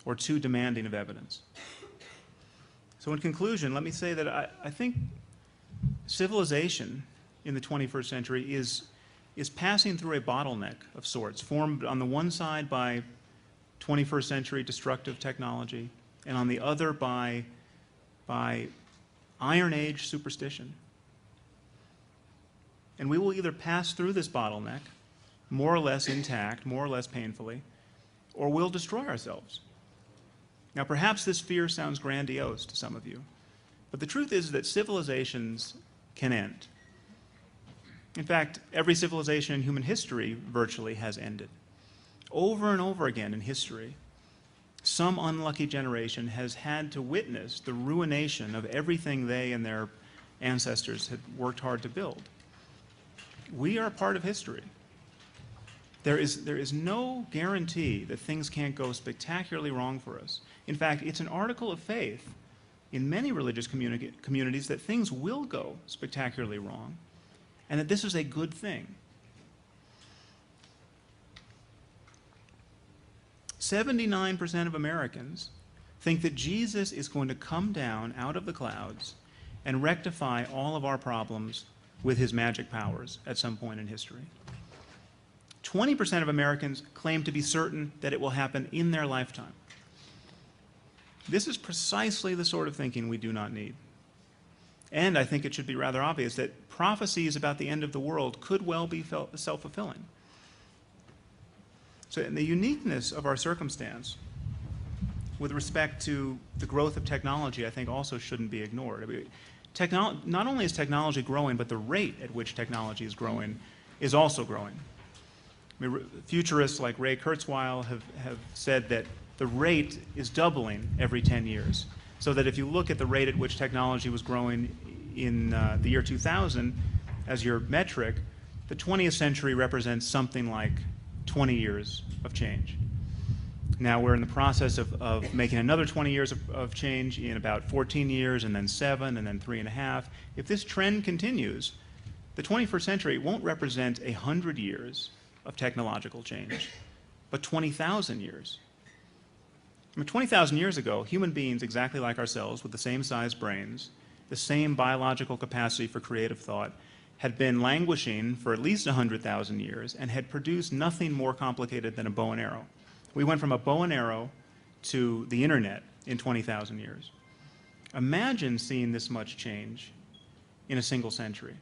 or too demanding of evidence. So in conclusion, let me say that I think civilization in the 21st century is passing through a bottleneck of sorts, formed on the one side by 21st century destructive technology, and on the other by Iron Age superstition. And we will either pass through this bottleneck, more or less intact, more or less painfully, or we'll destroy ourselves. Now, perhaps this fear sounds grandiose to some of you, but the truth is that civilizations can end. In fact, every civilization in human history virtually has ended. Over and over again in history, some unlucky generation has had to witness the ruination of everything they and their ancestors had worked hard to build. We are a part of history. There is no guarantee that things can't go spectacularly wrong for us. In fact, it's an article of faith in many religious communities that things will go spectacularly wrong, and that this is a good thing. 79% of Americans think that Jesus is going to come down out of the clouds and rectify all of our problems with his magic powers at some point in history. 20% of Americans claim to be certain that it will happen in their lifetime. This is precisely the sort of thinking we do not need. And I think it should be rather obvious that prophecies about the end of the world could well be self-fulfilling. So in the uniqueness of our circumstance with respect to the growth of technology, I think also shouldn't be ignored. I mean, not only is technology growing, but the rate at which technology is growing is also growing. I mean, futurists like Ray Kurzweil have said that the rate is doubling every 10 years. So that if you look at the rate at which technology was growing in the year 2000 as your metric, The 20th century represents something like 20 years of change. Now we're in the process of making another 20 years of change in about 14 years, and then 7, and then 3.5. If this trend continues, the 21st century won't represent 100 years of technological change, but 20,000 years. I mean, 20,000 years ago, human beings exactly like ourselves, with the same size brains, the same biological capacity for creative thought, had been languishing for at least 100,000 years and had produced nothing more complicated than a bow and arrow. We went from a bow and arrow to the internet in 20,000 years. Imagine seeing this much change in a single century.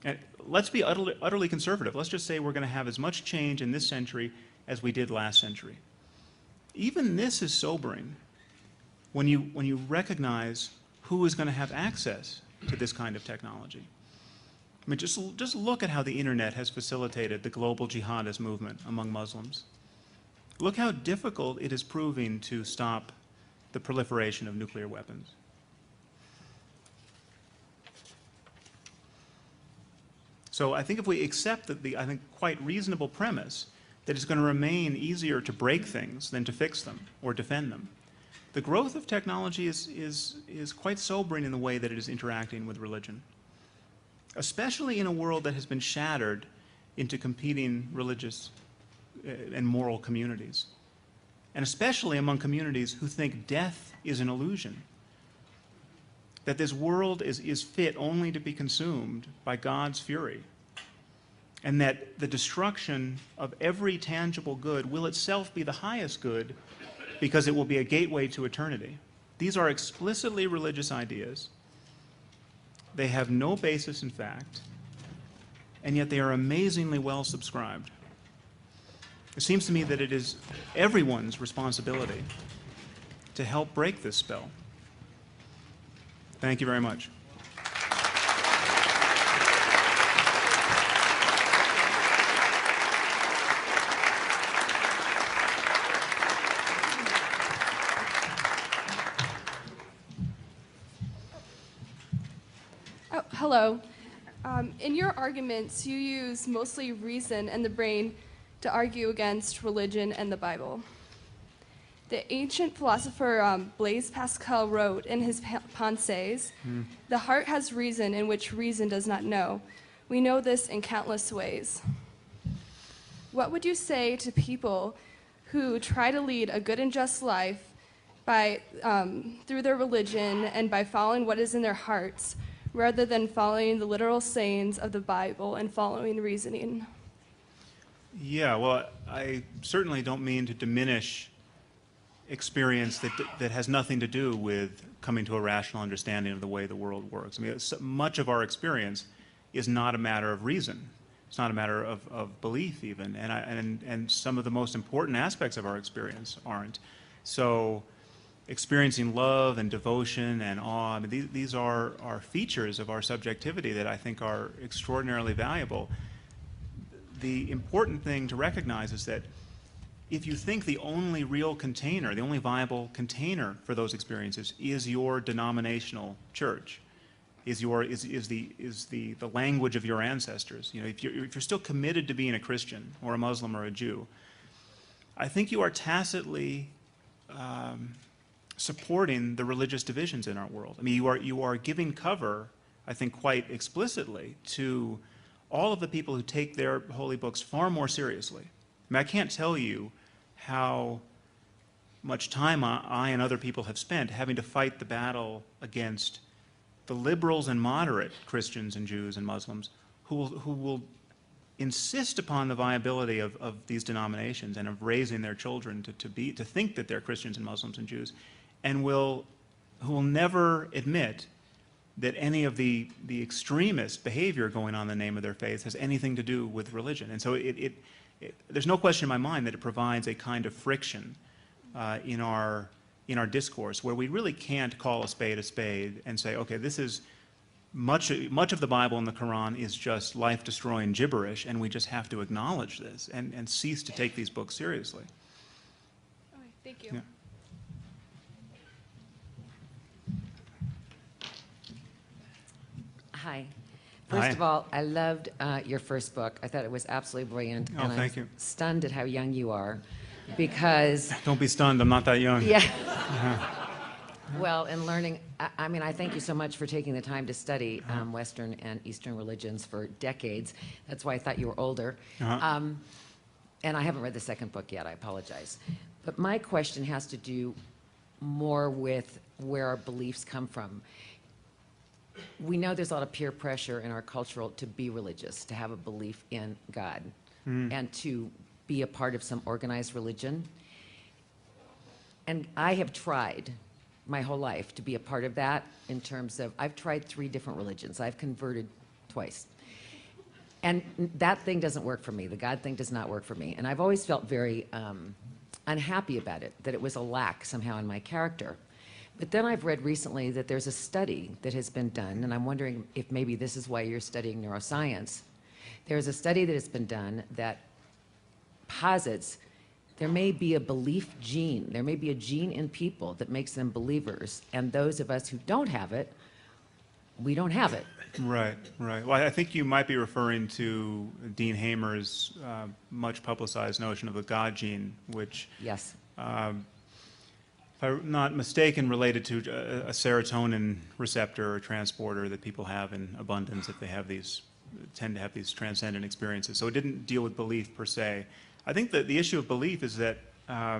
And let's be utterly conservative. Let's just say we're going to have as much change in this century as we did last century. Even this is sobering when you recognize who is going to have access to this kind of technology. I mean, just look at how the internet has facilitated the global jihadist movement among Muslims. Look how difficult it is proving to stop the proliferation of nuclear weapons. So I think if we accept that I think quite reasonable premise that it's going to remain easier to break things than to fix them or defend them, the growth of technology is quite sobering in the way that it is interacting with religion, especially in a world that has been shattered into competing religious and moral communities, and especially among communities who think death is an illusion, that this world is fit only to be consumed by God's fury, and that the destruction of every tangible good will itself be the highest good because it will be a gateway to eternity. These are explicitly religious ideas. They have no basis in fact, and yet they are amazingly well subscribed. It seems to me that it is everyone's responsibility to help break this spell. Thank you very much. Oh, hello. In your arguments, you use mostly reason and the brain to argue against religion and the Bible. The ancient philosopher Blaise Pascal wrote in his Pensées, "The heart has reason in which reason does not know. We know this in countless ways." What would you say to people who try to lead a good and just life by, through their religion and by following what is in their hearts, rather than following the literal sayings of the Bible and following reasoning? Yeah, well, I certainly don't mean to diminish experience that has nothing to do with coming to a rational understanding of the way the world works. I mean, much of our experience is not a matter of reason. It's not a matter of belief even, and some of the most important aspects of our experience aren't. So experiencing love and devotion and awe, I mean, these are features of our subjectivity that I think are extraordinarily valuable. The important thing to recognize is that if you think the only real container, the only viable container for those experiences is your denominational church, is the language of your ancestors, you know, if you're still committed to being a Christian or a Muslim or a Jew, I think you are tacitly supporting the religious divisions in our world. I mean, you are giving cover, I think, quite explicitly to all of the people who take their holy books far more seriously. I mean, I can't tell you how much time I and other people have spent having to fight the battle against the liberals and moderate Christians and Jews and Muslims who will insist upon the viability of these denominations and of raising their children to think that they're Christians and Muslims and Jews, and who will never admit that any of the extremist behavior going on in the name of their faith has anything to do with religion. And so there's no question in my mind that it provides a kind of friction in our discourse where we really can't call a spade and say, okay, this is much of the Bible and the Quran is just life-destroying gibberish, and we just have to acknowledge this and cease to take these books seriously. Okay, thank you. Yeah. Hi. First Hi. of all, I loved your first book. I thought it was absolutely brilliant. Oh, and thank I'm you. stunned at how young you are because, Don't be stunned. I'm not that young. yeah. Well, in learning, I mean, I thank you so much for taking the time to study Western and Eastern religions for decades. That's why I thought you were older. And I haven't read the second book yet. I apologize. But my question has to do more with where our beliefs come from. We know there's a lot of peer pressure in our cultural to be religious, to have a belief in God, and to be a part of some organized religion. And I have tried my whole life to be a part of that in terms of, I've tried 3 different religions. I've converted twice. And that thing doesn't work for me. The God thing does not work for me. And I've always felt very unhappy about it, that it was a lack somehow in my character. But then I've read recently that there's a study that has been done, and I'm wondering if maybe this is why you're studying neuroscience. There's a study that has been done that posits there may be a belief gene. There may be a gene in people that makes them believers, and those of us who don't have it, we don't have it. Right, right. Well, I think you might be referring to Dean Hamer's much publicized notion of the God gene, which, Yes. if I'm not mistaken, related to a serotonin receptor or transporter that people have in abundance if they have these, tend to have these transcendent experiences. So it didn't deal with belief per se. I think that the issue of belief is that I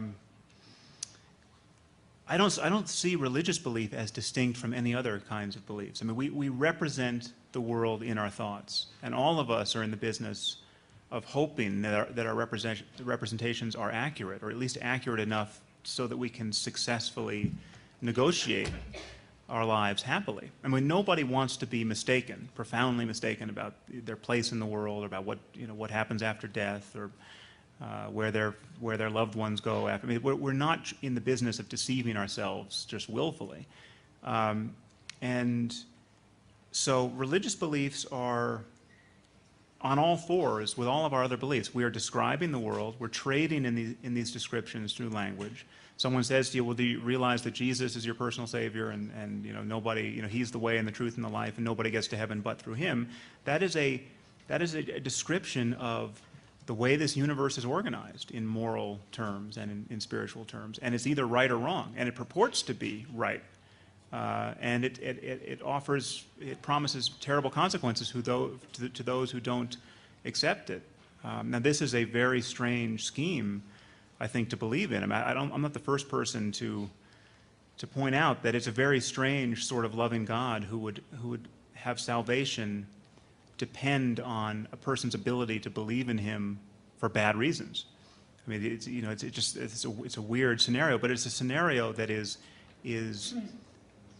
don't see religious belief as distinct from any other kinds of beliefs. I mean, we represent the world in our thoughts, and all of us are in the business of hoping that our representations are accurate, or at least accurate enough so that we can successfully negotiate our lives happily. I mean, nobody wants to be mistaken, profoundly mistaken about their place in the world, or about what happens after death, or where their loved ones go after. I mean, we're not in the business of deceiving ourselves just willfully. And so religious beliefs are on all fours with all of our other beliefs. We are describing the world. We're trading in these descriptions through language. Someone says to you, well, do you realize that Jesus is your personal Savior, and nobody, He's the way and the truth and the life, and nobody gets to heaven but through Him? That is a description of the way this universe is organized in moral terms and in spiritual terms, and it's either right or wrong, and it purports to be right, and it promises terrible consequences to those who don't accept it. Now, this is a very strange scheme, I think, to believe in. I mean, I'm not the first person to point out that it's a very strange sort of loving God who would have salvation depend on a person's ability to believe in Him for bad reasons. I mean, it's a weird scenario, but it's a scenario that is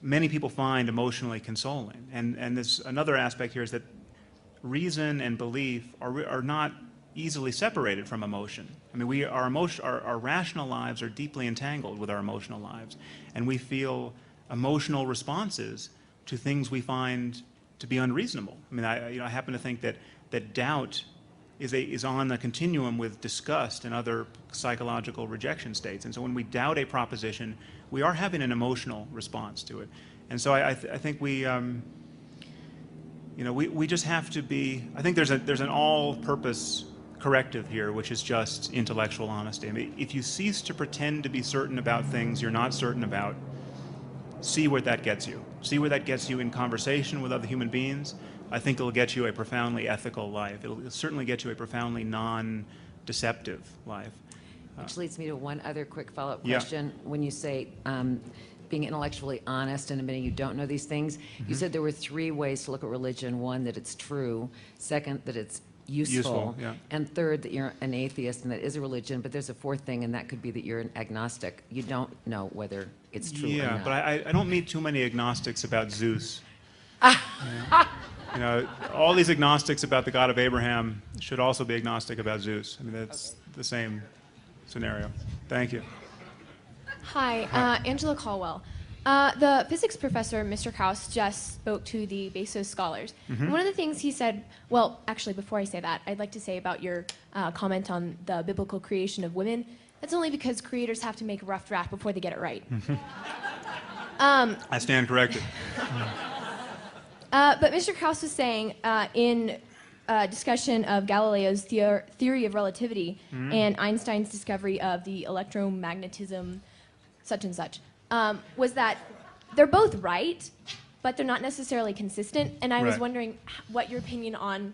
many people find emotionally consoling. And there's another aspect here is that reason and belief are not easily separated from emotion. I mean, our rational lives are deeply entangled with our emotional lives, and we feel emotional responses to things we find to be unreasonable. I mean, I happen to think that doubt is on a continuum with disgust and other psychological rejection states. And so when we doubt a proposition, we are having an emotional response to it. And so I think we just have to be. I think there's an all-purpose corrective here, which is just intellectual honesty. I mean, if you cease to pretend to be certain about things you're not certain about, see where that gets you. See where that gets you in conversation with other human beings. I think it'll get you a profoundly ethical life. It'll certainly get you a profoundly non-deceptive life. Which leads me to one other quick follow-up Yeah. question. When you say being intellectually honest and admitting you don't know these things, you said there were 3 ways to look at religion. 1, that it's true. 2nd, that it's useful. Yeah. And 3rd, that you're an atheist and that is a religion. But there's a 4th thing, and that could be that you're an agnostic. You don't know whether it's true or Yeah, not. but I don't meet too many agnostics about Zeus. All these agnostics about the God of Abraham should also be agnostic about Zeus. I mean, that's the same scenario. Thank you. Hi, Angela Caldwell. The physics professor, Mr. Krauss, just spoke to the Bezos scholars. And one of the things he said, well, actually, before I say that, I'd like to say about your comment on the biblical creation of women, that's only because creators have to make a rough draft before they get it right. I stand corrected. But Mr. Krauss was saying in discussion of Galileo's theory of relativity and Einstein's discovery of the electromagnetism, such and such, was that they're both right, but they're not necessarily consistent. And I was wondering what your opinion on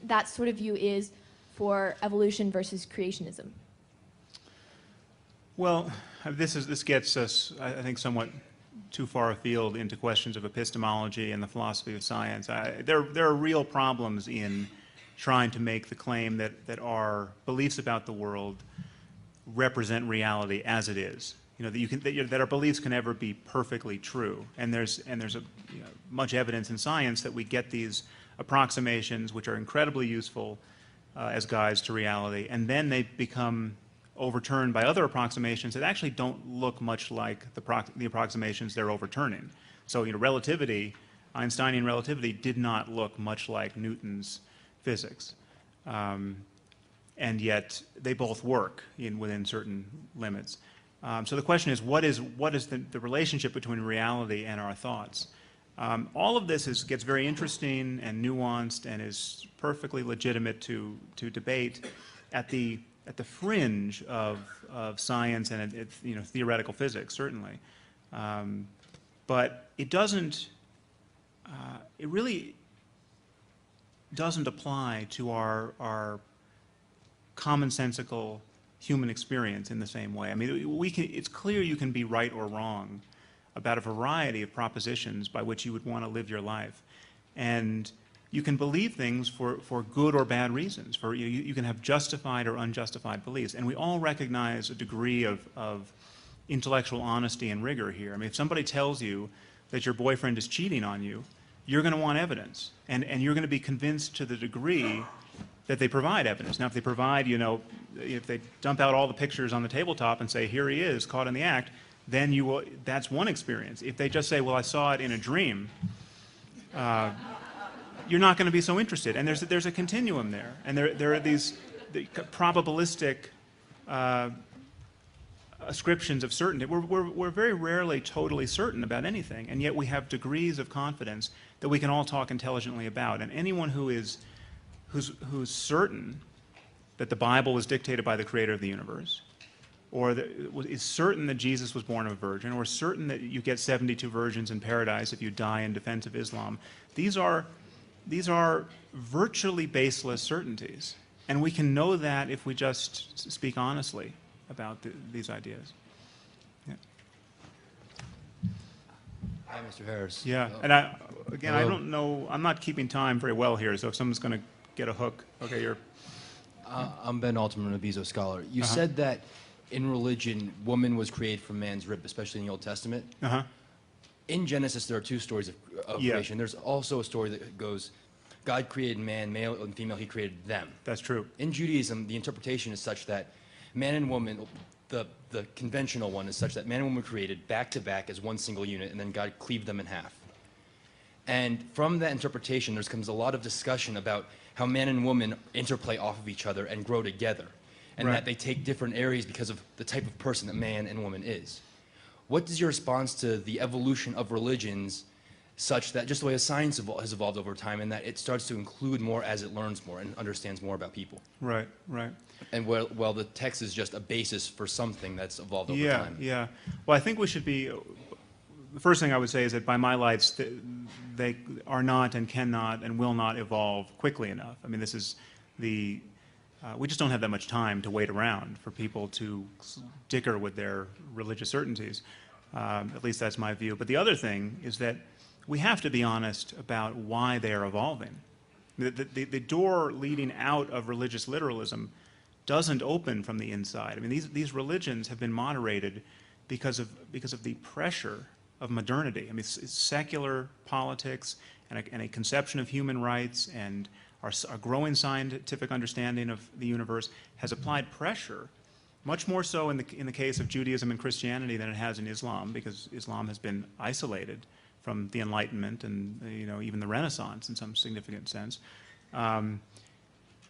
that sort of view is for evolution versus creationism. Well, this gets us, I think, somewhat too far afield into questions of epistemology and the philosophy of science. There are real problems in trying to make the claim that our beliefs about the world represent reality as it is. That our beliefs can never be perfectly true. And there's much evidence in science that we get these approximations which are incredibly useful as guides to reality, and then they become overturned by other approximations that actually don't look much like the approximations they're overturning. So, relativity, Einsteinian relativity, did not look much like Newton's physics, and yet they both work within certain limits. So the question is, what is the relationship between reality and our thoughts? All of this gets very interesting and nuanced and is perfectly legitimate to debate at the fringe of science and theoretical physics, certainly. But it doesn't. It really doesn't apply to our commonsensical human experience in the same way. I mean, it's clear you can be right or wrong about a variety of propositions by which you would want to live your life. And you can believe things for good or bad reasons. You can have justified or unjustified beliefs. And we all recognize a degree of intellectual honesty and rigor here. I mean, if somebody tells you that your boyfriend is cheating on you, you're going to want evidence. And you're going to be convinced to the degree that they provide evidence. Now, if they provide, if they dump out all the pictures on the tabletop and say, here he is, caught in the act, then that's one experience. If they just say, well, I saw it in a dream, you're not going to be so interested. And there's a continuum there. And there are these probabilistic ascriptions of certainty. We're very rarely totally certain about anything, and yet we have degrees of confidence that we can all talk intelligently about. And anyone who's certain that the Bible was dictated by the creator of the universe, or is certain that Jesus was born of a virgin, or certain that you get 72 virgins in paradise if you die in defense of Islam, these are virtually baseless certainties. And we can know that if we just speak honestly about these ideas. Yeah. Hi, Mr. Harris. Yeah, and again, I don't know, I'm not keeping time very well here, so if someone's going to get a hook, okay, you're... I'm Ben Alterman, a Bezo scholar. You said that in religion, woman was created from man's rib, especially in the Old Testament. In Genesis, there are two stories of creation. There's also a story that goes, God created man, male and female, he created them. That's true. In Judaism, the interpretation is such that man and woman, the conventional one is such that man and woman were created back to back as one single unit, and then God cleaved them in half. And from that interpretation, there comes a lot of discussion about how man and woman interplay off of each other and grow together, and that they take different areas because of the type of person that man and woman is. What is your response to the evolution of religions such that just the way a science has evolved over time, and that it starts to include more as it learns more and understands more about people? Right, right. And well, the text is just a basis for something that's evolved over time. Yeah. Well, I think we should be... The first thing I would say is that by my lights, they are not and cannot and will not evolve quickly enough. I mean, this is the... we just don't have that much time to wait around for people to dicker with their religious certainties. At least that's my view. But the other thing is that we have to be honest about why they are evolving. The door leading out of religious literalism doesn't open from the inside. I mean, these religions have been moderated because of the pressure of modernity. I mean, it's secular politics and a conception of human rights and our growing scientific understanding of the universe has applied pressure, much more so in the case of Judaism and Christianity than it has in Islam, because Islam has been isolated from the Enlightenment and even the Renaissance in some significant sense.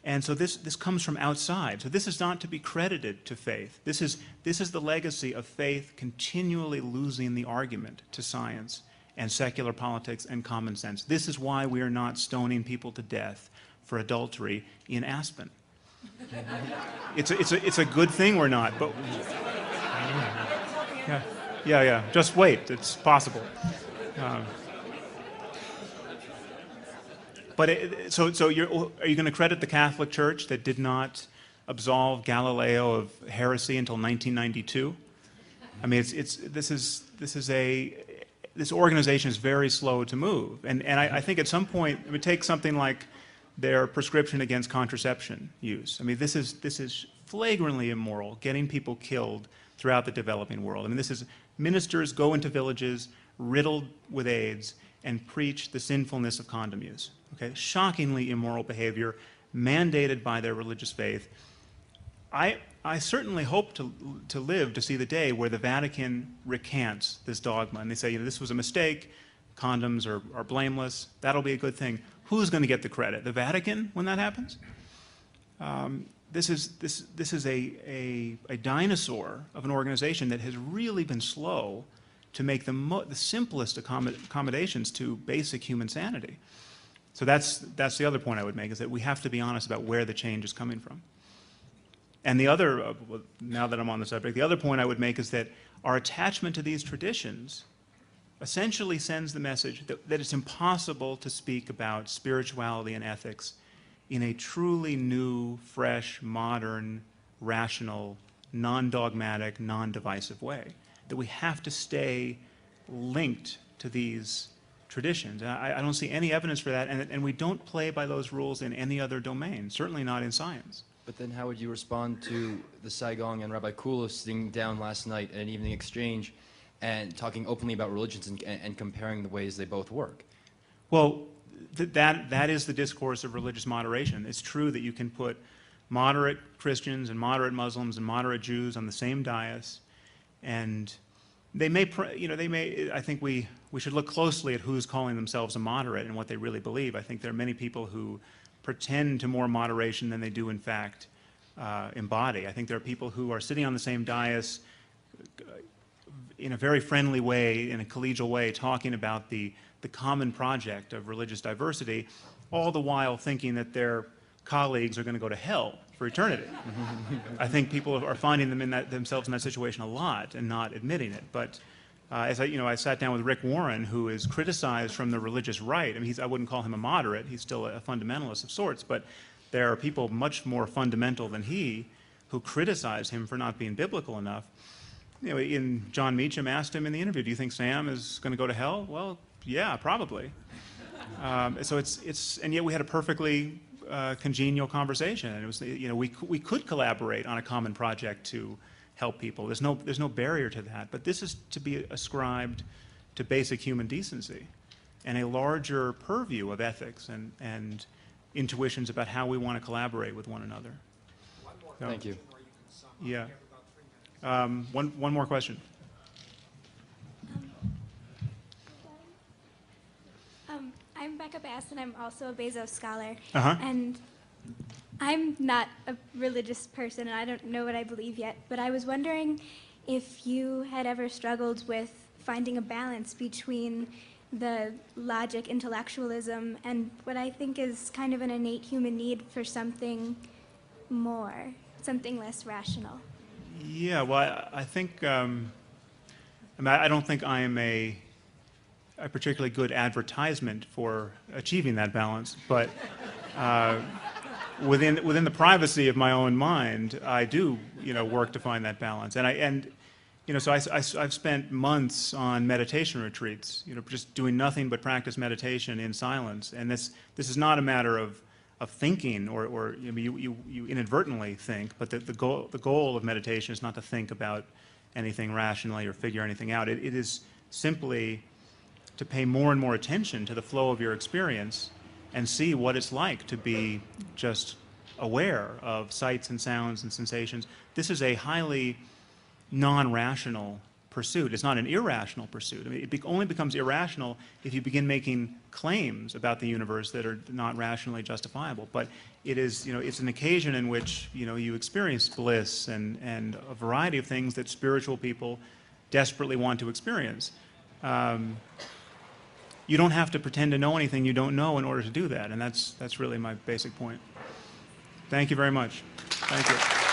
And so this comes from outside. So this is not to be credited to faith. This is the legacy of faith continually losing the argument to science and secular politics and common sense. This is why we are not stoning people to death for adultery in Aspen. It's a good thing we're not, but yeah. Just wait. It's possible. So are you going to credit the Catholic Church that did not absolve Galileo of heresy until 1992? I mean, this organization is very slow to move, and I think at some point it would take something like their prescription against contraception use. I mean, this is flagrantly immoral, getting people killed throughout the developing world. I mean, this is ministers go into villages riddled with AIDS and preach the sinfulness of condom use. Okay, shockingly immoral behavior, mandated by their religious faith. I certainly hope to live to see the day where the Vatican recants this dogma and they say, this was a mistake, condoms are blameless, that'll be a good thing. Who's going to get the credit? The Vatican when that happens? This is a dinosaur of an organization that has really been slow to make the simplest accommodations to basic human sanity. So that's the other point I would make, is that we have to be honest about where the change is coming from. And the other, now that I'm on the subject, the other point I would make is that our attachment to these traditions essentially sends the message that it's impossible to speak about spirituality and ethics in a truly new, fresh, modern, rational, non-dogmatic, non-divisive way. That we have to stay linked to these traditions. I don't see any evidence for that, and we don't play by those rules in any other domain, certainly not in science. But then how would you respond to the Saigong and Rabbi Kula sitting down last night at an evening exchange and talking openly about religions and comparing the ways they both work? Well, that is the discourse of religious moderation. It's true that you can put moderate Christians and moderate Muslims and moderate Jews on the same dais, and they may, I think we should look closely at who's calling themselves a moderate and what they really believe. I think there are many people who pretend to more moderation than they do in fact embody. I think there are people who are sitting on the same dais in a very friendly way, in a collegial way, talking about the common project of religious diversity, all the while thinking that their colleagues are going to go to hell for eternity. I think people are finding themselves in that situation a lot and not admitting it. But as I sat down with Rick Warren, who is criticized from the religious right. I mean, I wouldn't call him a moderate. He's still a fundamentalist of sorts. But there are people much more fundamental than he who criticize him for not being biblical enough. John Meacham asked him in the interview, "Do you think Sam is going to go to hell?" Well, yeah, probably. So and yet we had a perfectly congenial conversation. And it was, we could collaborate on a common project to help people. There's no barrier to that. But this is to be ascribed to basic human decency and a larger purview of ethics and intuitions about how we want to collaborate with one another. Thank you. Yeah. One more question. I'm Becca Bass, and I'm also a Bezos scholar. Uh-huh. And I'm not a religious person, and I don't know what I believe yet, but I was wondering if you had ever struggled with finding a balance between the logic, intellectualism, and what I think is kind of an innate human need for something more, something less rational. Yeah, well, I think, I don't think I am a particularly good advertisement for achieving that balance, but within the privacy of my own mind, I do, work to find that balance. So I've spent months on meditation retreats, just doing nothing but practice meditation in silence. And this is not a matter of thinking, or you inadvertently think, but the goal of meditation is not to think about anything rationally or figure anything out. It is simply to pay more and more attention to the flow of your experience and see what it's like to be just aware of sights and sounds and sensations. This is a highly non-rational pursuit. It's not an irrational pursuit. I mean, it only becomes irrational if you begin making claims about the universe that are not rationally justifiable. But it is, it's an occasion in which, you experience bliss and a variety of things that spiritual people desperately want to experience. you don't have to pretend to know anything you don't know in order to do that. And that's really my basic point. Thank you very much. Thank you.